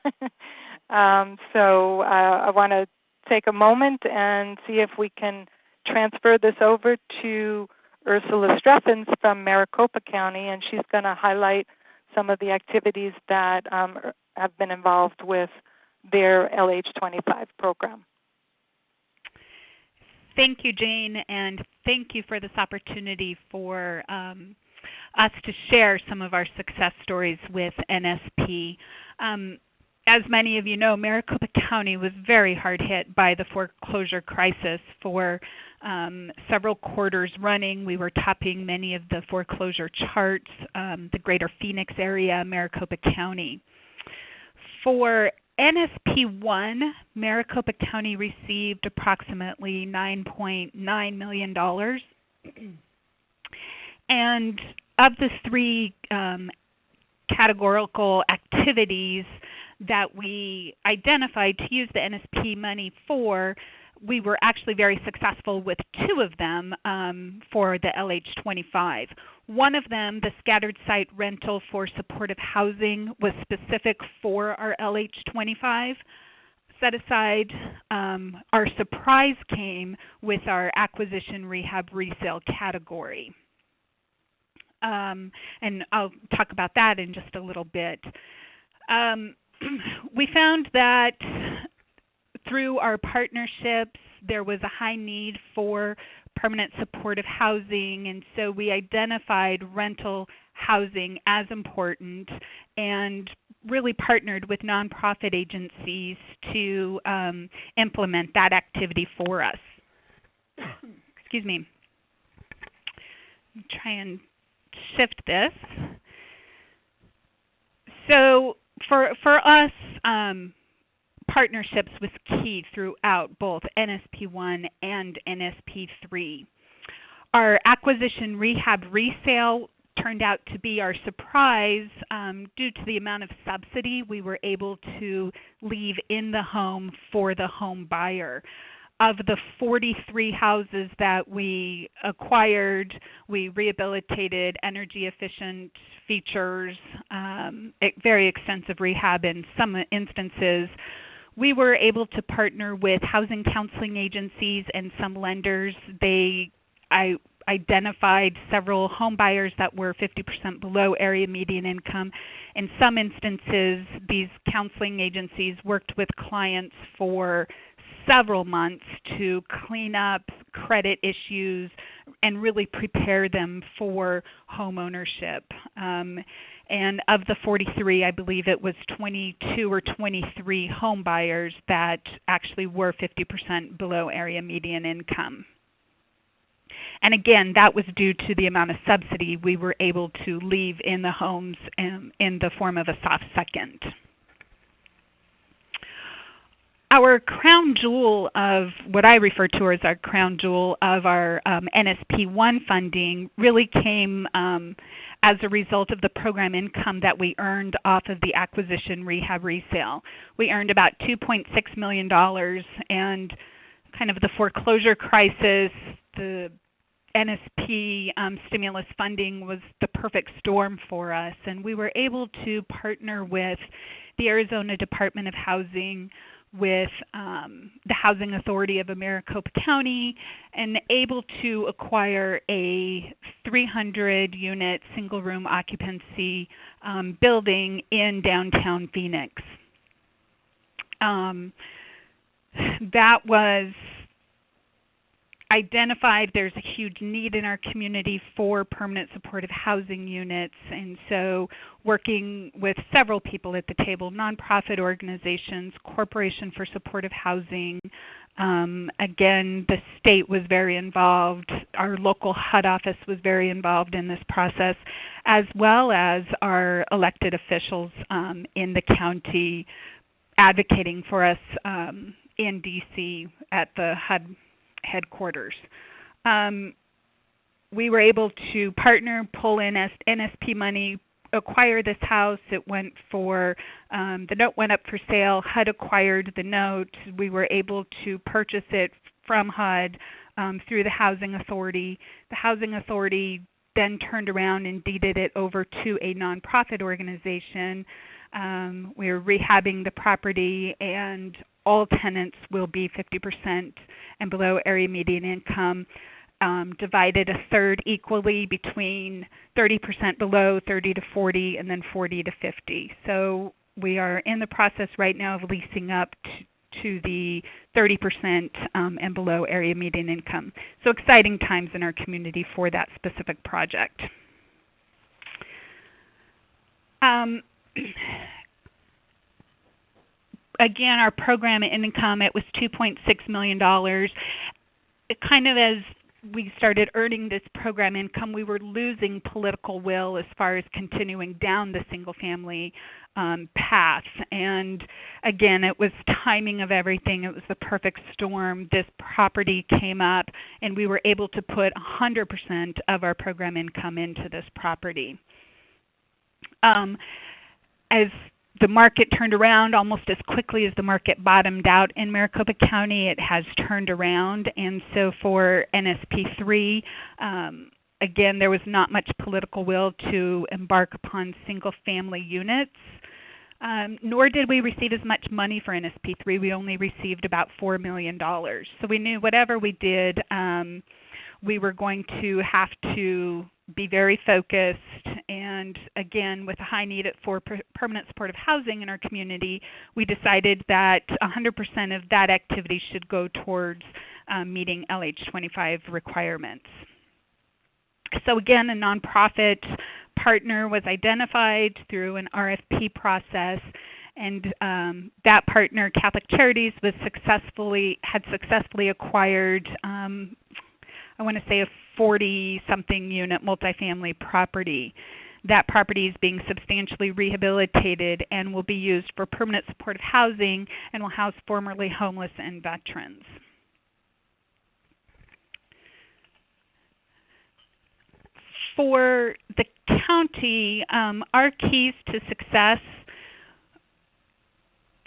So I want to take a moment and see if we can transfer this over to Ursula Streffens from Maricopa County, and she's going to highlight some of the activities that have been involved with their LH25 program. Thank you, Jane, and thank you for this opportunity for us to share some of our success stories with NSP. as many of you know, Maricopa County was very hard hit by the foreclosure crisis for several quarters running. We were topping many of the foreclosure charts, the greater Phoenix area, Maricopa County. For NSP1, Maricopa County received approximately $9.9 million. And of the three categorical activities that we identified to use the NSP money for, we were actually very successful with two of them for the LH25. One of them, the scattered site rental for supportive housing, was specific for our LH25 set aside. Our surprise came with our acquisition rehab resale category. And I'll talk about that in just a little bit. We found that through our partnerships, there was a high need for permanent supportive housing, and so we identified rental housing as important and really partnered with nonprofit agencies to implement that activity for us. Excuse me. Try and shift this. So for us, partnerships was key throughout both NSP1 and NSP3. Our acquisition rehab resale turned out to be our surprise due to the amount of subsidy we were able to leave in the home for the home buyer. Of the 43 houses that we acquired, we rehabilitated energy efficient features, very extensive rehab in some instances. We were able to partner with housing counseling agencies and some lenders. I identified several home buyers that were 50% below area median income. In some instances, these counseling agencies worked with clients for several months to clean up credit issues and really prepare them for home ownership. And of the 43, I believe it was 22 or 23 home buyers that actually were 50% below area median income. And again, that was due to the amount of subsidy we were able to leave in the homes in the form of a soft second. Our crown jewel of what I refer to as our crown jewel of our NSP1 funding really came as a result of the program income that we earned off of the acquisition rehab resale. We earned about $2.6 million, and kind of the foreclosure crisis, the NSP stimulus funding was the perfect storm for us, and we were able to partner with the Arizona Department of Housing, with the Housing Authority of Maricopa County, and able to acquire a 300-unit single-room occupancy building in downtown Phoenix. That was identified. There's a huge need in our community for permanent supportive housing units, and so working with several people at the table, nonprofit organizations, Corporation for Supportive Housing, again, the state was very involved, our local HUD office was very involved in this process, as well as our elected officials in the county advocating for us in DC at the HUD headquarters. We were able to partner, pull in NSP money, acquire this house. It went for, the note went up for sale. HUD acquired the note. We were able to purchase it from HUD through the Housing Authority. The Housing Authority then turned around and deeded it over to a nonprofit organization. We're rehabbing the property, and all tenants will be 50% and below area median income, divided a third equally between 30% below, 30 to 40, and then 40 to 50. So we are in the process right now of leasing up to the 30% and below area median income. So exciting times in our community for that specific project. again, our program income, it was $2.6 million. It kind of as we started earning this program income, we were losing political will as far as continuing down the single-family path. And again, it was timing of everything. It was the perfect storm. This property came up, and we were able to put 100% of our program income into this property. As the market turned around almost as quickly as the market bottomed out in Maricopa County, it has turned around. And so for NSP3, again, there was not much political will to embark upon single-family units, nor did we receive as much money for NSP3. We only received about $4 million. So we knew whatever we did, we were going to have to be very focused, and again, with a high need for permanent supportive housing in our community, we decided that 100% of that activity should go towards meeting LH25 requirements. So again, a nonprofit partner was identified through an RFP process, and that partner, Catholic Charities, had successfully acquired I want to say a 40-something unit multifamily property. That property is being substantially rehabilitated and will be used for permanent supportive housing and will house formerly homeless and veterans. For the county, our keys to success,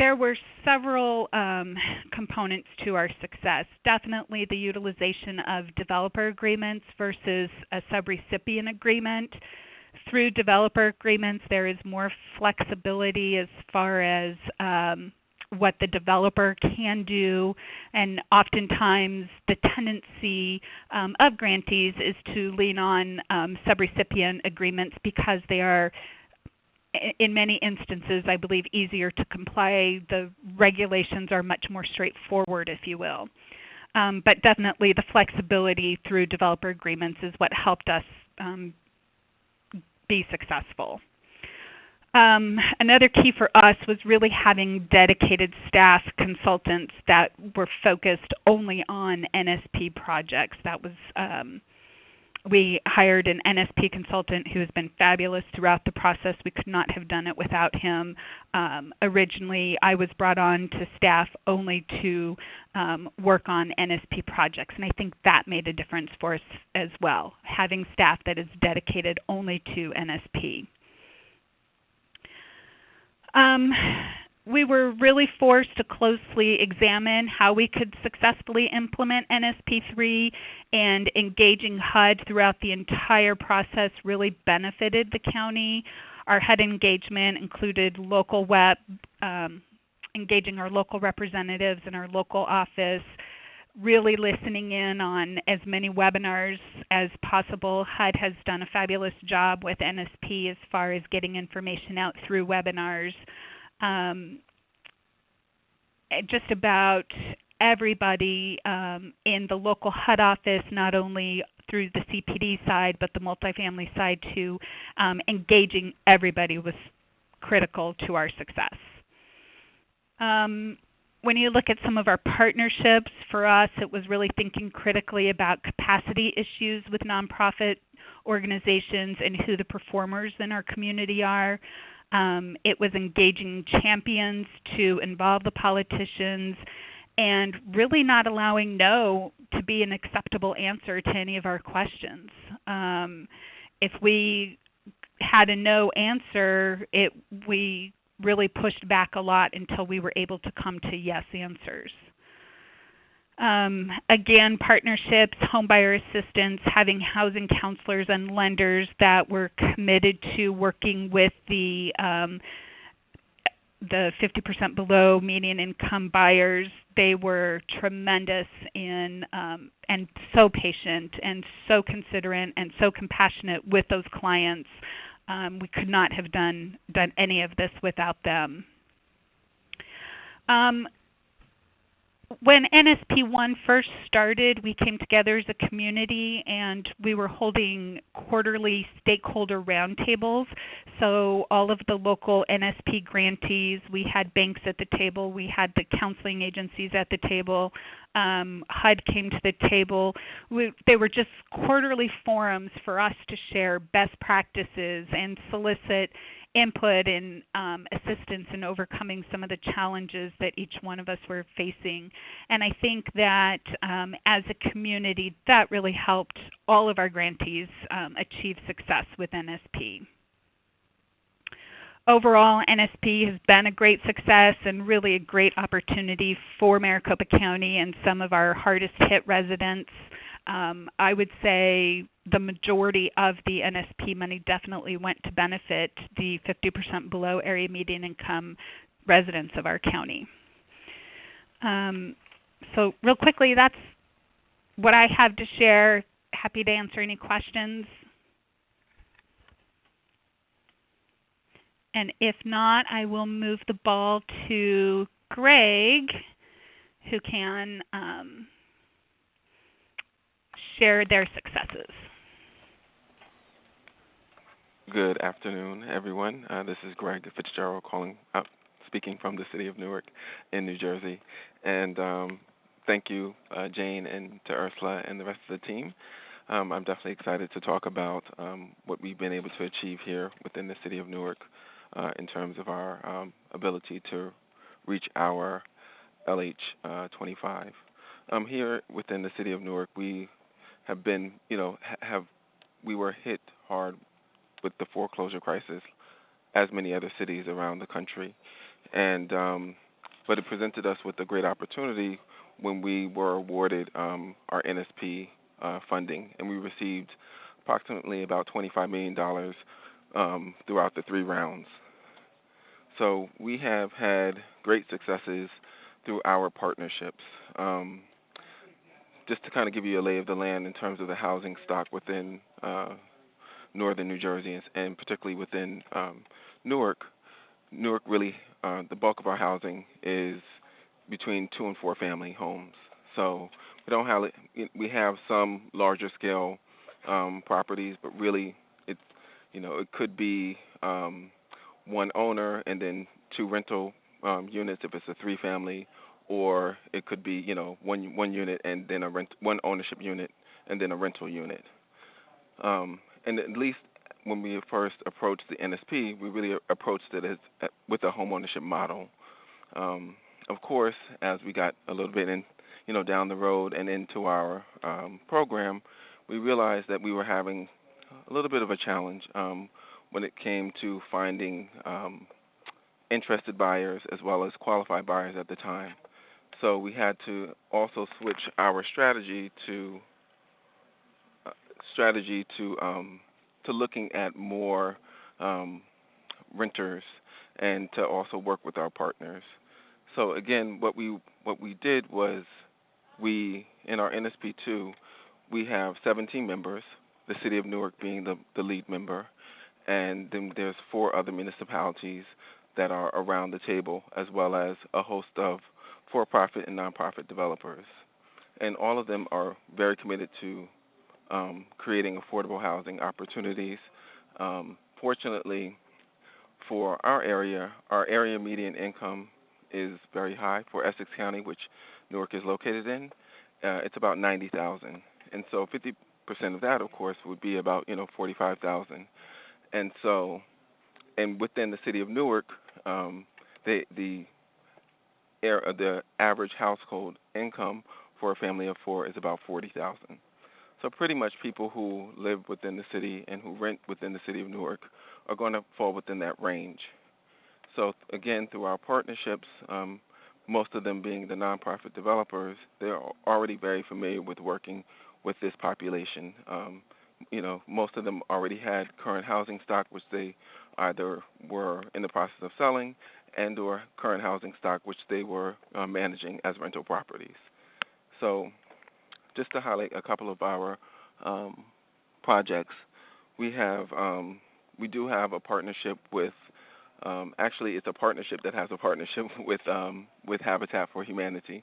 there were several components to our success. Definitely the utilization of developer agreements versus a subrecipient agreement. Through developer agreements, there is more flexibility as far as what the developer can do, and oftentimes the tendency of grantees is to lean on subrecipient agreements because they are, in many instances, I believe, easier to comply. The regulations are much more straightforward, if you will. But definitely the flexibility through developer agreements is what helped us be successful. Another key for us was really having dedicated staff consultants that were focused only on NSP projects. That was we hired an NSP consultant who has been fabulous throughout the process. We could not have done it without him. Originally, I was brought on to staff only to work on NSP projects, and I think that made a difference for us as well, having staff that is dedicated only to NSP. We were really forced to closely examine how we could successfully implement NSP3, and engaging HUD throughout the entire process really benefited the county. Our HUD engagement included local web, engaging our local representatives in our local office, really listening in on as many webinars as possible. HUD has done a fabulous job with NSP as far as getting information out through webinars. Just about everybody in the local HUD office, not only through the CPD side but the multifamily side too, engaging everybody was critical to our success. When you look at some of our partnerships, for us it was really thinking critically about capacity issues with nonprofit organizations and who the performers in our community are. It was engaging champions to involve the politicians and really not allowing no to be an acceptable answer to any of our questions. If we had a no answer, we really pushed back a lot until we were able to come to yes answers. Again, partnerships, homebuyer assistance, having housing counselors and lenders that were committed to working with the 50% below median income buyers. They were tremendous in and so patient and so considerate and so compassionate with those clients. We could not have done any of this without them. when NSP1 first started, we came together as a community and we were holding quarterly stakeholder roundtables. So all of the local NSP grantees, we had banks at the table, we had the counseling agencies at the table, HUD came to the table. They were just quarterly forums for us to share best practices and solicit input and assistance in overcoming some of the challenges that each one of us were facing. And I think that as a community, that really helped all of our grantees achieve success with NSP. Overall, NSP has been a great success and really a great opportunity for Maricopa County and some of our hardest hit residents. I would say the majority of the NSP money definitely went to benefit the 50% below area median income residents of our county. So real quickly, that's what I have to share. Happy to answer any questions. And if not, I will move the ball to Greg, who can share their successes. Good afternoon, everyone. This is Greg Fitzgerald speaking from the city of Newark in New Jersey. And thank you, Jane, and to Ursula and the rest of the team. I'm definitely excited to talk about what we've been able to achieve here within the city of Newark in terms of our ability to reach our LH25. Here within the city of Newark, we have been, we were hit hard with the foreclosure crisis, as many other cities around the country, and but it presented us with a great opportunity when we were awarded our NSP funding, and we received approximately about $25 million throughout the 3 rounds. So we have had great successes through our partnerships. Just to kind of give you a lay of the land in terms of the housing stock within northern New Jersey and particularly within Newark. Newark really, the bulk of our housing is between 2 and 4 family homes. So we have some larger scale properties, but really it could be one owner and then 2 rental units if it's a 3-family, or it could be one unit and then one ownership unit and then a rental unit. And at least when we first approached the NSP, we really approached it with a homeownership model. Of course, as we got a little bit down the road and into our program, we realized that we were having a little bit of a challenge when it came to finding interested buyers as well as qualified buyers at the time. So we had to also switch our strategy to looking at more renters and to also work with our partners. So again, what we did was in our NSP2, we have 17 members, the city of Newark being the lead member, and then there's 4 other municipalities that are around the table, as well as a host of for-profit and nonprofit developers. And all of them are very committed to creating affordable housing opportunities. Fortunately, for our area median income is very high for Essex County, which Newark is located in. It's about $90,000, and so 50% of that, of course, would be about $45,000. And so, and within the city of Newark, the average household income for a family of 4 is about $40,000. So pretty much people who live within the city and who rent within the city of Newark are going to fall within that range. So again, through our partnerships, most of them being the nonprofit developers, they're already very familiar with working with this population. Most of them already had current housing stock, which they either were in the process of selling and or current housing stock, which they were managing as rental properties. So just to highlight a couple of our projects, we do have a partnership with Actually, it's a partnership that has a partnership with Habitat for Humanity.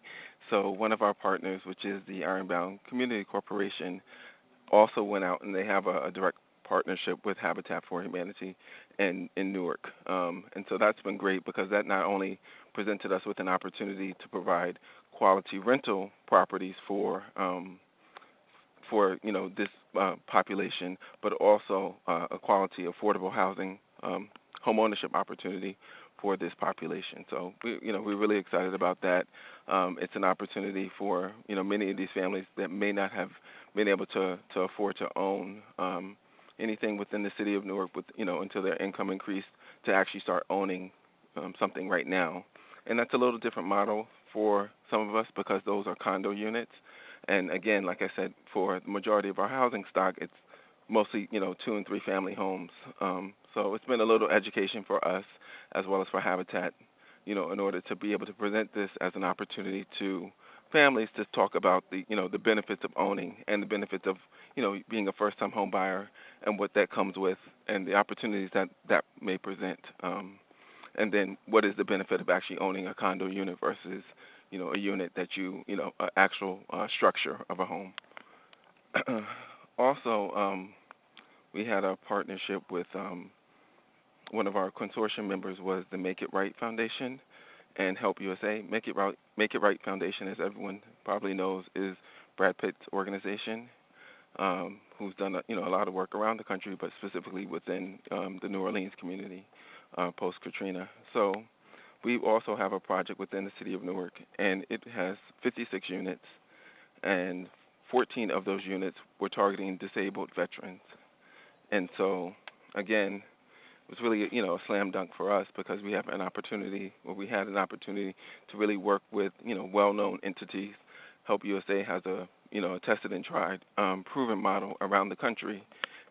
So one of our partners, which is the Ironbound Community Corporation, also went out and they have a direct partnership with Habitat for Humanity in Newark. And so that's been great because that not only presented us with an opportunity to provide quality rental properties for this population, but also a quality affordable housing homeownership opportunity for this population. So we're really excited about that. It's an opportunity for many of these families that may not have been able to afford to own anything within the city of Newark until their income increased, to actually start owning something right now. And that's a little different model for some of us because those are condo units. And again, like I said, for the majority of our housing stock, it's mostly 2 and 3 family homes. So it's been a little education for us as well as for Habitat, in order to be able to present this as an opportunity to families to talk about the benefits of owning and the benefits of being a first-time home buyer and what that comes with and the opportunities that may present. And then what is the benefit of actually owning a condo unit versus a unit that an actual structure of a home. Also, we had a partnership with one of our consortium members was the Make It Right Foundation and Help USA. Make It Right Foundation, as everyone probably knows, is Brad Pitt's organization, who's done a lot of work around the country, but specifically within the New Orleans community post-Katrina. So we also have a project within the city of Newark, and it has 56 units, and 14 of those units were targeting disabled veterans. And so, again, it was really, a slam dunk for us because we had an opportunity to really work with, well-known entities. Help USA has a tested and tried, proven model around the country,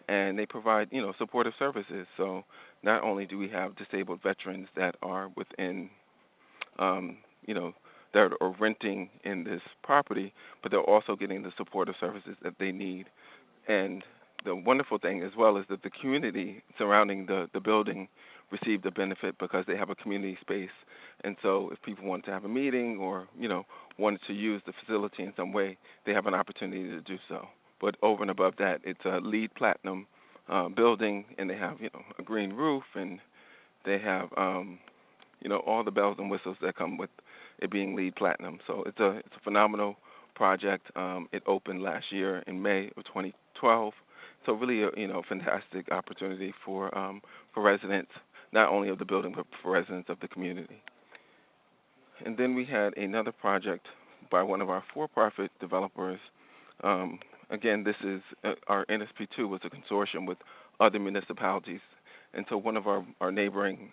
and they provide, supportive services. So not only do we have disabled veterans that are within, that are renting in this property, but they're also getting the supportive services that they need. And the wonderful thing as well is that the community surrounding the building received a benefit because they have a community space. And so if people want to have a meeting or, wanted to use the facility in some way, they have an opportunity to do so. But over and above that, it's a LEED Platinum building, and they have, a green roof, and they have, all the bells and whistles that come with it being LEED Platinum. So it's a phenomenal project. It opened last year in May of 2012. So really, a fantastic opportunity for residents, not only of the building, but for residents of the community. And then we had another project by one of our for-profit developers. Again, this is our NSP2 was a consortium with other municipalities. And so one of our neighboring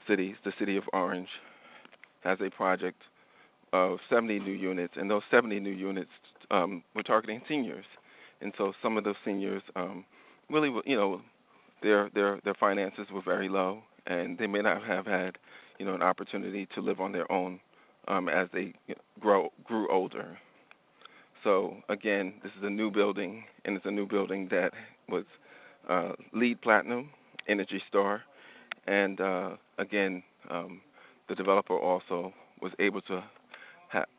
cities, the city of Orange, has a project of 70 new units. And those 70 new units, we're targeting seniors. And so some of those seniors really, their finances were very low, and they may not have had, an opportunity to live on their own as they grew older. So again, this is a new building, and it's a new building that was LEED Platinum, Energy Star, and again, the developer also was able to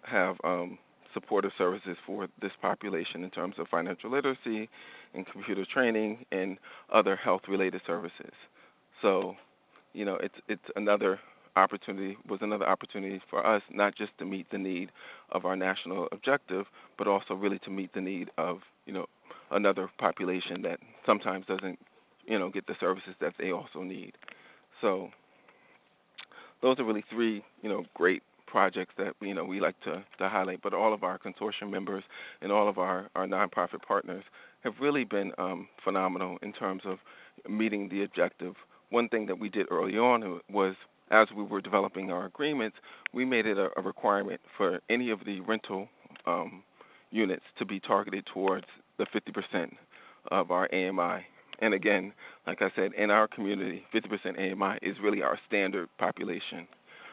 have supportive services for this population in terms of financial literacy and computer training and other health-related services. So, it's another opportunity for us, not just to meet the need of our national objective, but also really to meet the need of, another population that sometimes doesn't, get the services that they also need. So those are really three, great projects that we like to highlight, but all of our consortium members and all of our nonprofit partners have really been phenomenal in terms of meeting the objective. One thing that we did early on was, as we were developing our agreements, we made it a requirement for any of the rental units to be targeted towards the 50% of our AMI. And again, like I said, in our community, 50% AMI is really our standard population.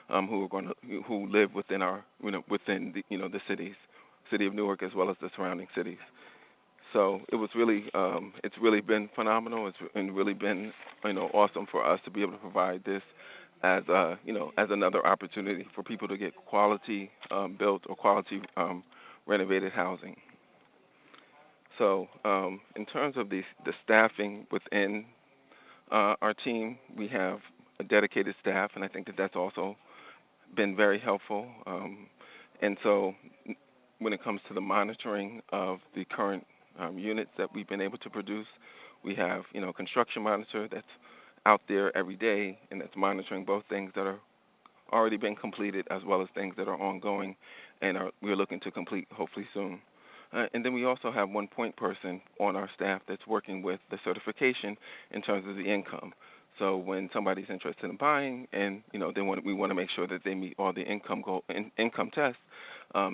Who live within our within the cities, city of Newark as well as the surrounding cities. So it was really, it's really been phenomenal. It's really been, awesome for us to be able to provide this as as another opportunity for people to get quality built or quality renovated housing. So in terms of the staffing within our team, we have a dedicated staff, and I think that that's also been very helpful. And so when it comes to the monitoring of the current units that we've been able to produce, we have, a construction monitor that's out there every day, and that's monitoring both things that are already been completed as well as things that are ongoing and we're looking to complete hopefully soon. And then we also have one point person on our staff that's working with the certification in terms of the income. So when somebody's interested in buying, and we want to make sure that they meet all the income tests,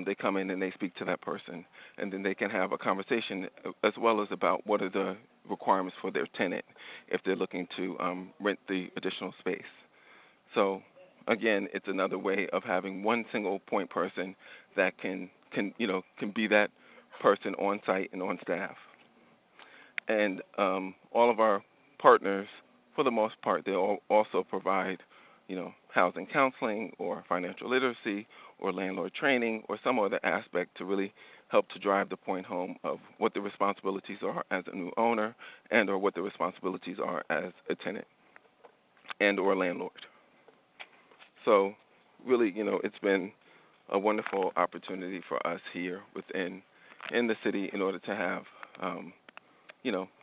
they come in and they speak to that person, and then they can have a conversation as well as about what are the requirements for their tenant if they're looking to rent the additional space. So again, it's another way of having one single point person that can be that person on site and on staff. And all of our partners, for the most part, they also provide, housing counseling or financial literacy or landlord training or some other aspect to really help to drive the point home of what the responsibilities are as a new owner and or what the responsibilities are as a tenant and or landlord. So really, it's been a wonderful opportunity for us here in the city in order to have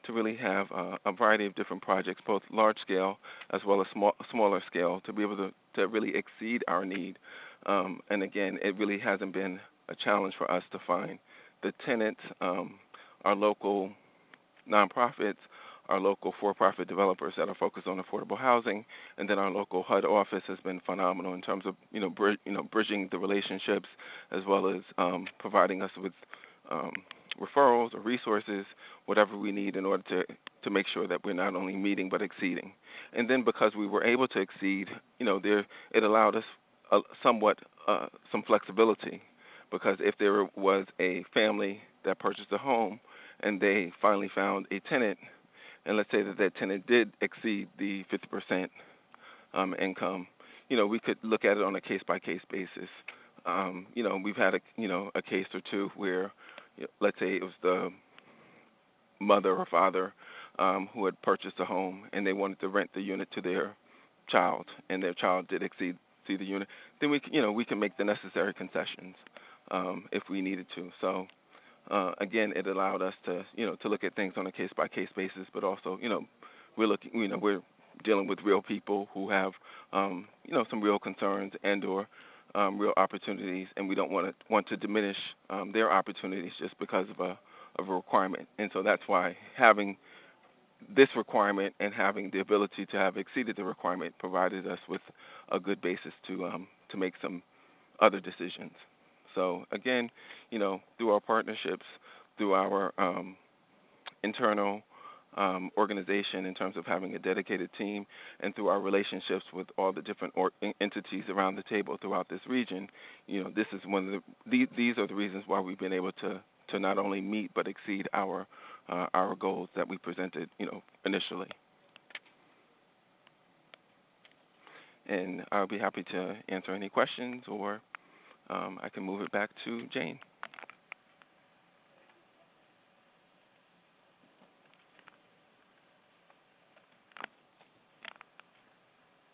to really have a variety of different projects, both large scale as well as smaller scale, to be able to really exceed our need. And again, it really hasn't been a challenge for us to find the tenants, our local nonprofits, our local for-profit developers that are focused on affordable housing, and then our local HUD office has been phenomenal in terms of bridging the relationships as well as providing us with referrals or resources, whatever we need in order to make sure that we're not only meeting but exceeding. And then because we were able to exceed, it allowed us somewhat some flexibility, because if there was a family that purchased a home and they finally found a tenant, and let's say that tenant did exceed the 50% income, we could look at it on a case-by-case basis. We've had a case or two where, let's say it was the mother or father who had purchased a home and they wanted to rent the unit to their child, and their child did exceed the unit. Then we can make the necessary concessions if we needed to. So again, it allowed us to look at things on a case by case basis, but also we're dealing with real people who have some real concerns and or real opportunities, and we don't want to diminish their opportunities just because of a requirement. And so that's why having this requirement and having the ability to have exceeded the requirement provided us with a good basis to make some other decisions. So again, through our partnerships, through our internal organization in terms of having a dedicated team, and through our relationships with all the different entities around the table throughout this region, this is these are the reasons why we've been able to not only meet but exceed our goals that we presented, initially. And I'll be happy to answer any questions, or I can move it back to Jane.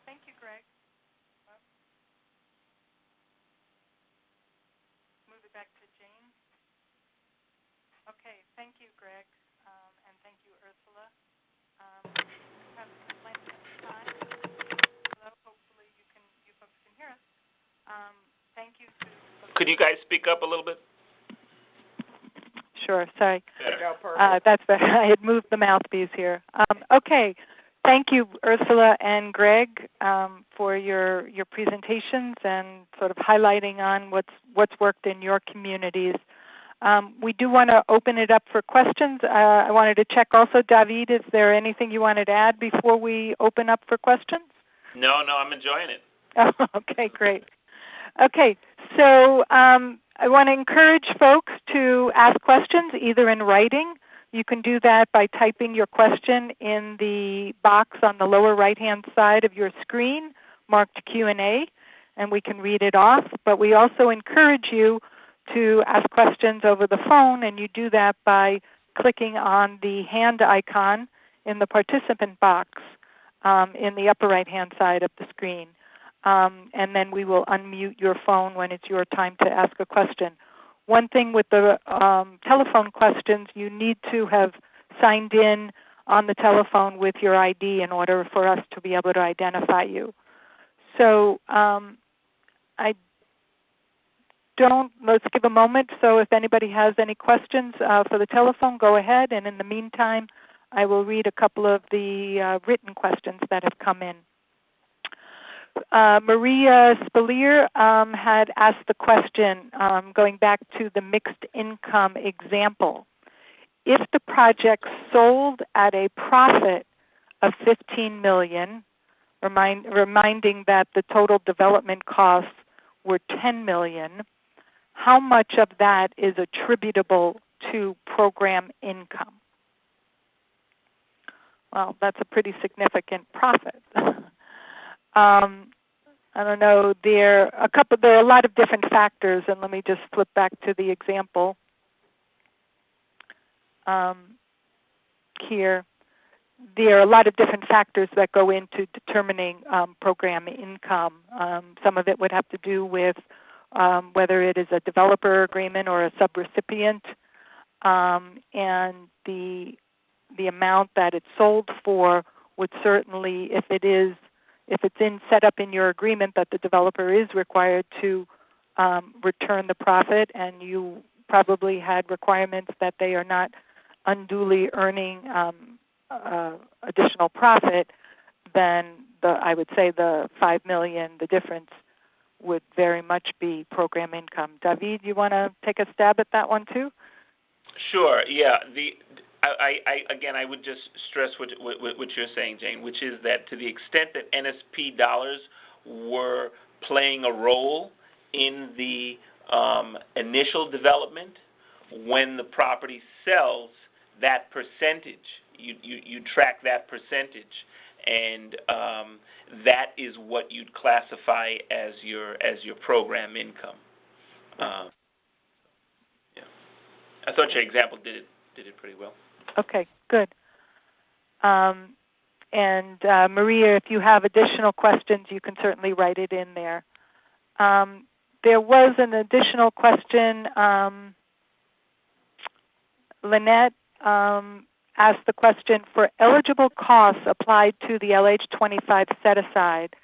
Thank you, Greg. Move it back to Jane. Okay, thank you, Greg, and thank you, Ursula. We have plenty of time. Hello, hopefully you folks can hear us. Thank you. Could you guys speak up a little bit? Sure, sorry. Better. That's better. I had moved the mouthpiece here. Okay, thank you, Ursula and Greg, for your presentations and sort of highlighting on what's worked in your communities. We do want to open it up for questions. I wanted to check also, David, is there anything you wanted to add before we open up for questions? No, I'm enjoying it. Oh, okay, great. Okay, so I want to encourage folks to ask questions either in writing You can do that by typing your question in the box on the lower right-hand side of your screen marked Q&A, and we can read it off. But we also encourage you to ask questions over the phone, and you do that by clicking on the hand icon in the participant box in the upper right-hand side of the screen. And then we will unmute your phone when it's your time to ask a question. One thing with the telephone questions, you need to have signed in on the telephone with your ID in order for us to be able to identify you. So let's give a moment. So if anybody has any questions for the telephone, go ahead. And in the meantime, I will read a couple of the written questions that have come in. Maria Spalier had asked the question, going back to the mixed income example. If the project sold at a profit of $15 million, reminding that the total development costs were $10 million, how much of that is attributable to program income? Well, that's a pretty significant profit. I don't know. There are a lot of different factors, and let me just flip back to the example here. There are a lot of different factors that go into determining program income. Some of it would have to do with whether it is a developer agreement or a subrecipient, and the amount that it's sold for would certainly, if it's set up in your agreement that the developer is required to return the profit, and you probably had requirements that they are not unduly earning additional profit, then I would say the $5 million, the difference, would very much be program income. David, you want to take a stab at that one too? Sure. Yeah. I would just stress what you're saying, Jane, which is that to the extent that NSP dollars were playing a role in the initial development, when the property sells, that percentage, you track that percentage, and that is what you'd classify as your program income. Yeah, I thought your example did it pretty well. Okay, good. And Maria, if you have additional questions, you can certainly write it in there. There was an additional question. Lynette asked the question, for eligible costs applied to the LH25 set-aside,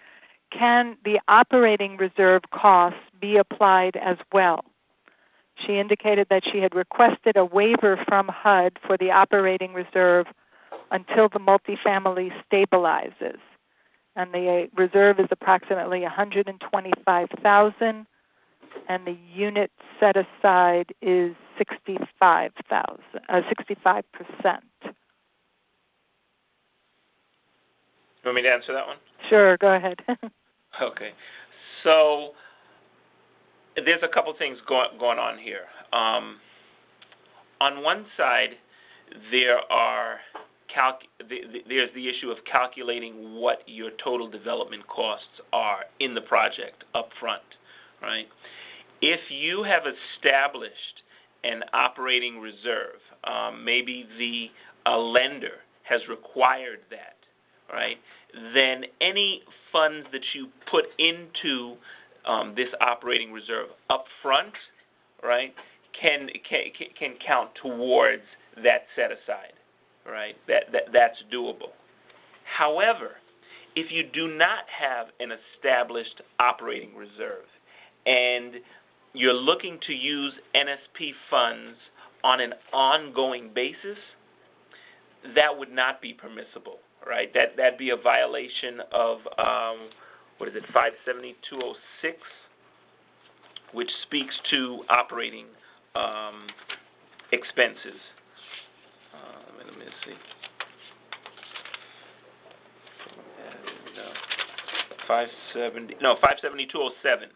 can the operating reserve costs be applied as well? She indicated that she had requested a waiver from HUD for the operating reserve until the multifamily stabilizes, and the reserve is approximately $125,000, and the unit set aside is 65%. You want me to answer that one? Sure, go ahead. Okay. So there's a couple things going on here. On one side, there's the issue of calculating what your total development costs are in the project up front, right? If you have established an operating reserve, maybe the lender has required that, right? Then any funds that you put into this operating reserve up front, right, can count towards that set aside, right? That's doable. However, if you do not have an established operating reserve and you're looking to use NSP funds on an ongoing basis, that would not be permissible, right? That'd be a violation of 57206, which speaks to operating expenses. Let me see. 57207.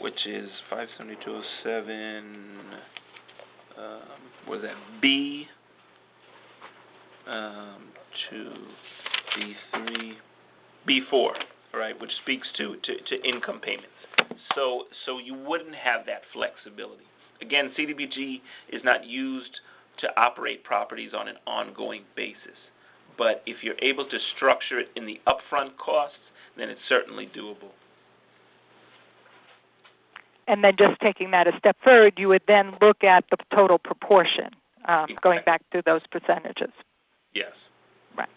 which is 57207. Was that B to B3, B4, right, which speaks to income payments. So you wouldn't have that flexibility. Again, CDBG is not used to operate properties on an ongoing basis. But if you're able to structure it in the upfront costs, then it's certainly doable. And then just taking that a step further, you would then look at the total proportion, going back to those percentages. Yes. Right.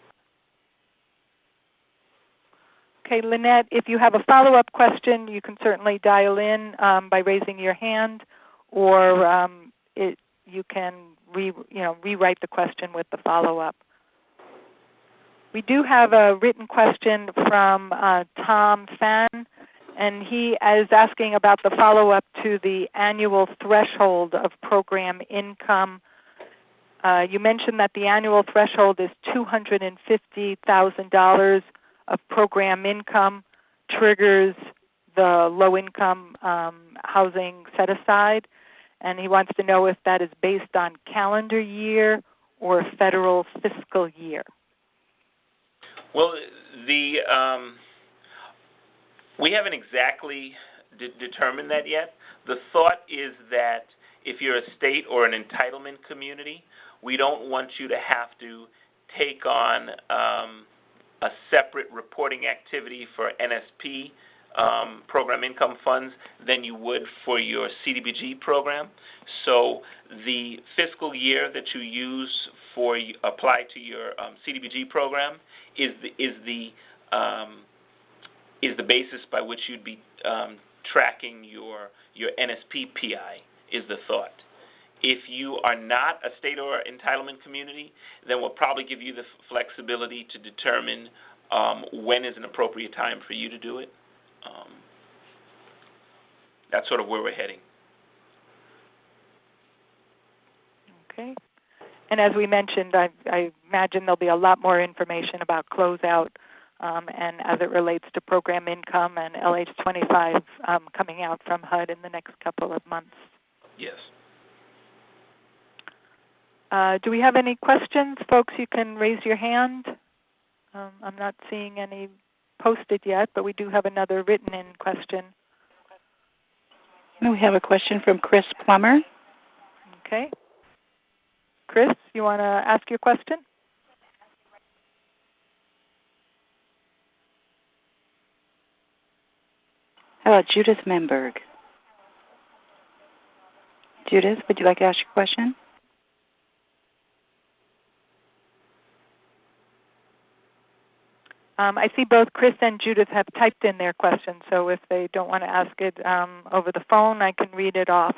Okay, Lynette, if you have a follow-up question, you can certainly dial in by raising your hand, or you can rewrite the question with the follow-up. We do have a written question from Tom Fan, and he is asking about the follow-up to the annual threshold of program income. You mentioned that the annual threshold is $250,000 of program income triggers the low-income housing set-aside, and he wants to know if that is based on calendar year or federal fiscal year. Well, we haven't exactly determined that yet. The thought is that if you're a state or an entitlement community, we don't want you to have to take on a separate reporting activity for NSP program income funds than you would for your CDBG program. So the fiscal year that you use for apply to your CDBG program is the basis by which you'd be tracking your NSP PI, is the thought. If you are not a state or entitlement community, then we'll probably give you the flexibility to determine when is an appropriate time for you to do it. That's sort of where we're heading. Okay. And as we mentioned, I imagine there'll be a lot more information about Closeout and as it relates to program income and LH25 coming out from HUD in the next couple of months. Yes. Do we have any questions? Folks, you can raise your hand. I'm not seeing any posted yet, but we do have another written-in question. We have a question from Chris Plummer. Okay. Chris, you want to ask your question? How about Judith Menberg? Judith, would you like to ask your question? I see both Chris and Judith have typed in their question, so if they don't want to ask it over the phone, I can read it off.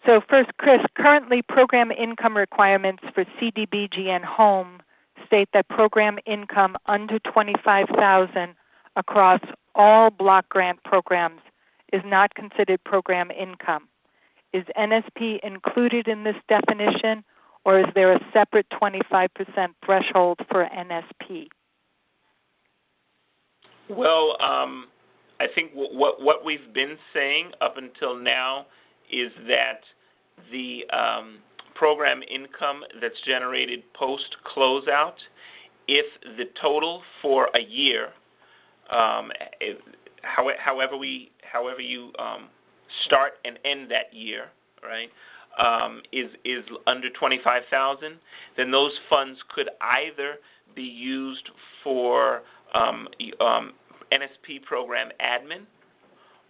So first, Chris, currently program income requirements for CDBG and home state that program income under $25,000 across all block grant programs is not considered program income. Is NSP included in this definition, or is there a separate 25% threshold for NSP? Well, I think what we've been saying up until now is that the program income that's generated post-closeout, if the total for a year, however you start and end that year, right, is under $25,000, then those funds could either be used for NSP program admin,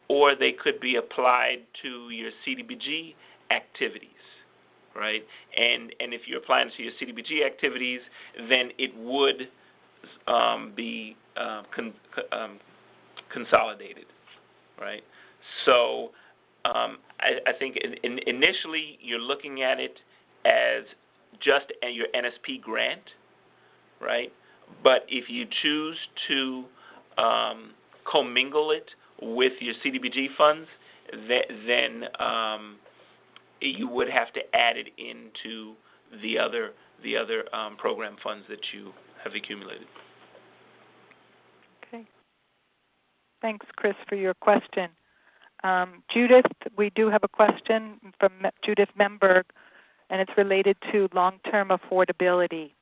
or they could be applied to your CDBG activities, right? And if you're applying to your CDBG activities, then it would be consolidated, right? So I think initially you're looking at it as just your NSP grant, right? But if you choose to commingle it with your CDBG funds, then you would have to add it into the other program funds that you have accumulated. Okay. Thanks, Chris, for your question. Judith, we do have a question from Judith Memberg, and it's related to long-term affordability.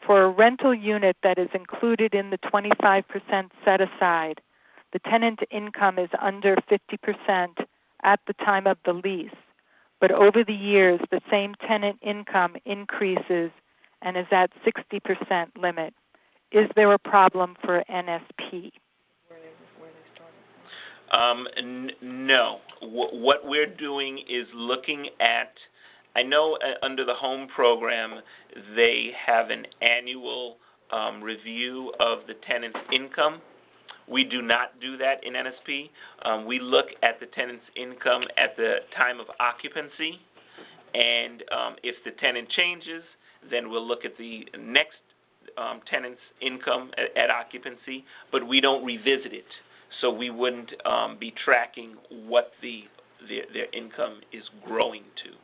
For a rental unit that is included in the 25% set-aside, the tenant income is under 50% at the time of the lease, but over the years, the same tenant income increases and is at 60% limit. Is there a problem for NSP? No. What we're doing is looking at, I know under the home program, they have an annual review of the tenant's income. We do not do that in NSP. We look at the tenant's income at the time of occupancy, and if the tenant changes, then we'll look at the next tenant's income at occupancy, but we don't revisit it. So we wouldn't be tracking what their income is growing to.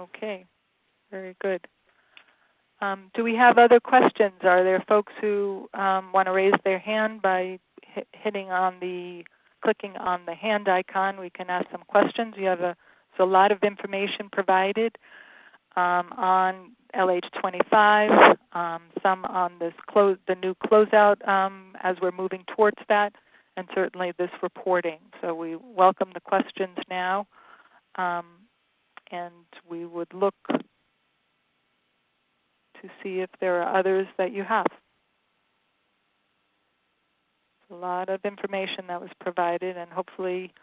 Okay, very good. Do we have other questions? Are there folks who want to raise their hand by clicking on the hand icon? We can ask some questions. There's a lot of information provided on LH25, some on the new closeout as we're moving towards that, and certainly this reporting. So we welcome the questions now, and we would look to see if there are others that you have. A lot of information that was provided, and hopefully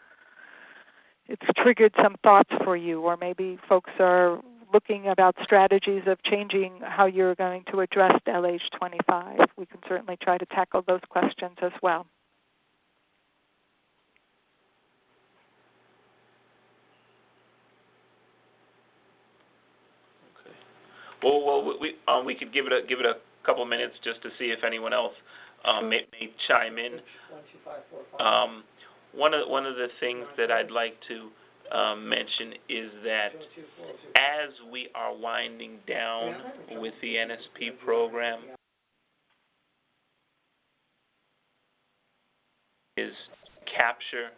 it's triggered some thoughts for you, or maybe folks are looking about strategies of changing how you're going to address LH25. We can certainly try to tackle those questions as well. Well, we could give it a couple minutes just to see if anyone else may chime in. One of the things that I'd like to mention is that as we are winding down with the NSP program, is capture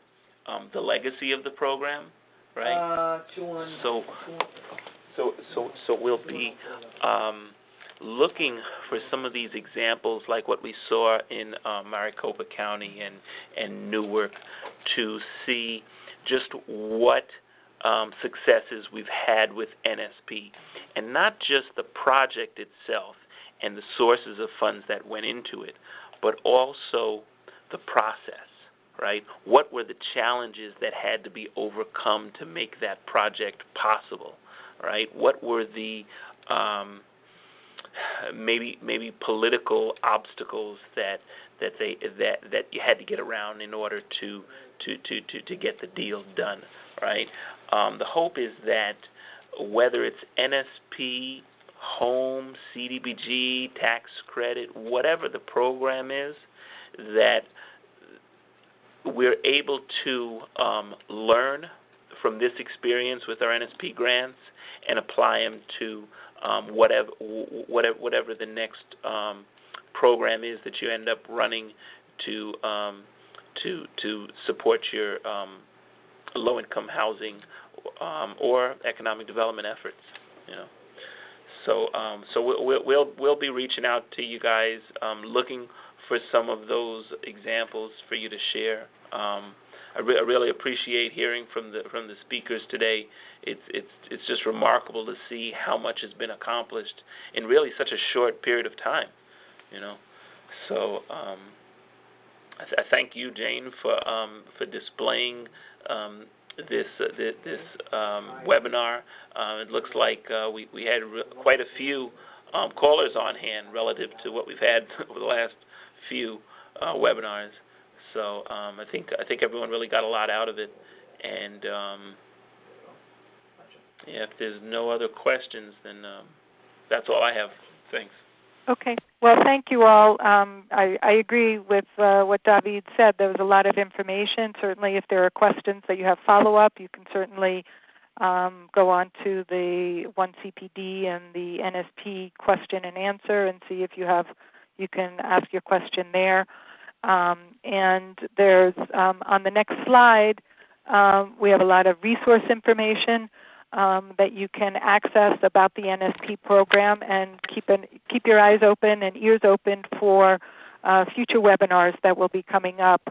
the legacy of the program, right? So we'll be looking for some of these examples, like what we saw in Maricopa County and Newark, to see just what successes we've had with NSP, and not just the project itself and the sources of funds that went into it, but also the process, right? What were the challenges that had to be overcome to make that project possible? Right? What were the maybe political obstacles that you had to get around in order to get the deal done? Right? The hope is that whether it's NSP, home, CDBG, tax credit, whatever the program is, that we're able to learn from this experience with our NSP grants and apply them to whatever the next program is that you end up running to support your low-income housing or economic development efforts. You know, so we'll be reaching out to you guys, looking for some of those examples for you to share. I really appreciate hearing from the speakers today. It's just remarkable to see how much has been accomplished in really such a short period of time, you know. So I thank you, Jane, for displaying this webinar. It looks like we had quite a few callers on hand relative to what we've had over the last few webinars. So I think everyone really got a lot out of it, and if there's no other questions, then that's all I have. Thanks. Okay. Well, thank you all. I agree with what David said. There was a lot of information. Certainly, if there are questions that you have follow-up, you can certainly go on to the 1CPD and the NSP question and answer and see if you have you can ask your question there. And there's, on the next slide, we have a lot of resource information that you can access about the NSP program, and keep your eyes open and ears open for future webinars that will be coming up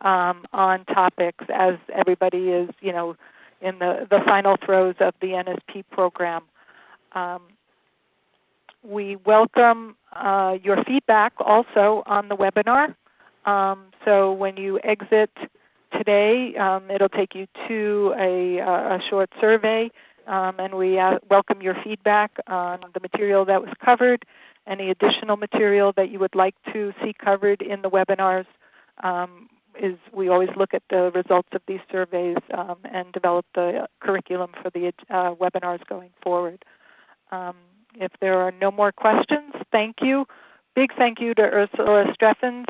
on topics as everybody is, in the final throes of the NSP program. We welcome your feedback also on the webinar. So when you exit today, it'll take you to a short survey, and we welcome your feedback on the material that was covered, any additional material that you would like to see covered in the webinars. We always look at the results of these surveys and develop the curriculum for the webinars going forward. If there are no more questions, thank you. Big thank you to Ursula Streffens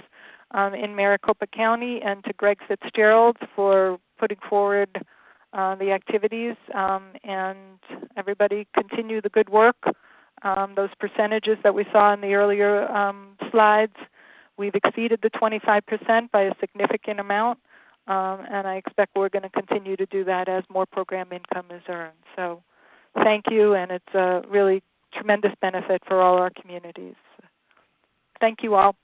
in Maricopa County, and to Greg Fitzgerald for putting forward the activities. And everybody continue the good work. Those percentages that we saw in the earlier slides, we've exceeded the 25% by a significant amount, and I expect we're going to continue to do that as more program income is earned. So thank you, and it's a really tremendous benefit for all our communities. Thank you all.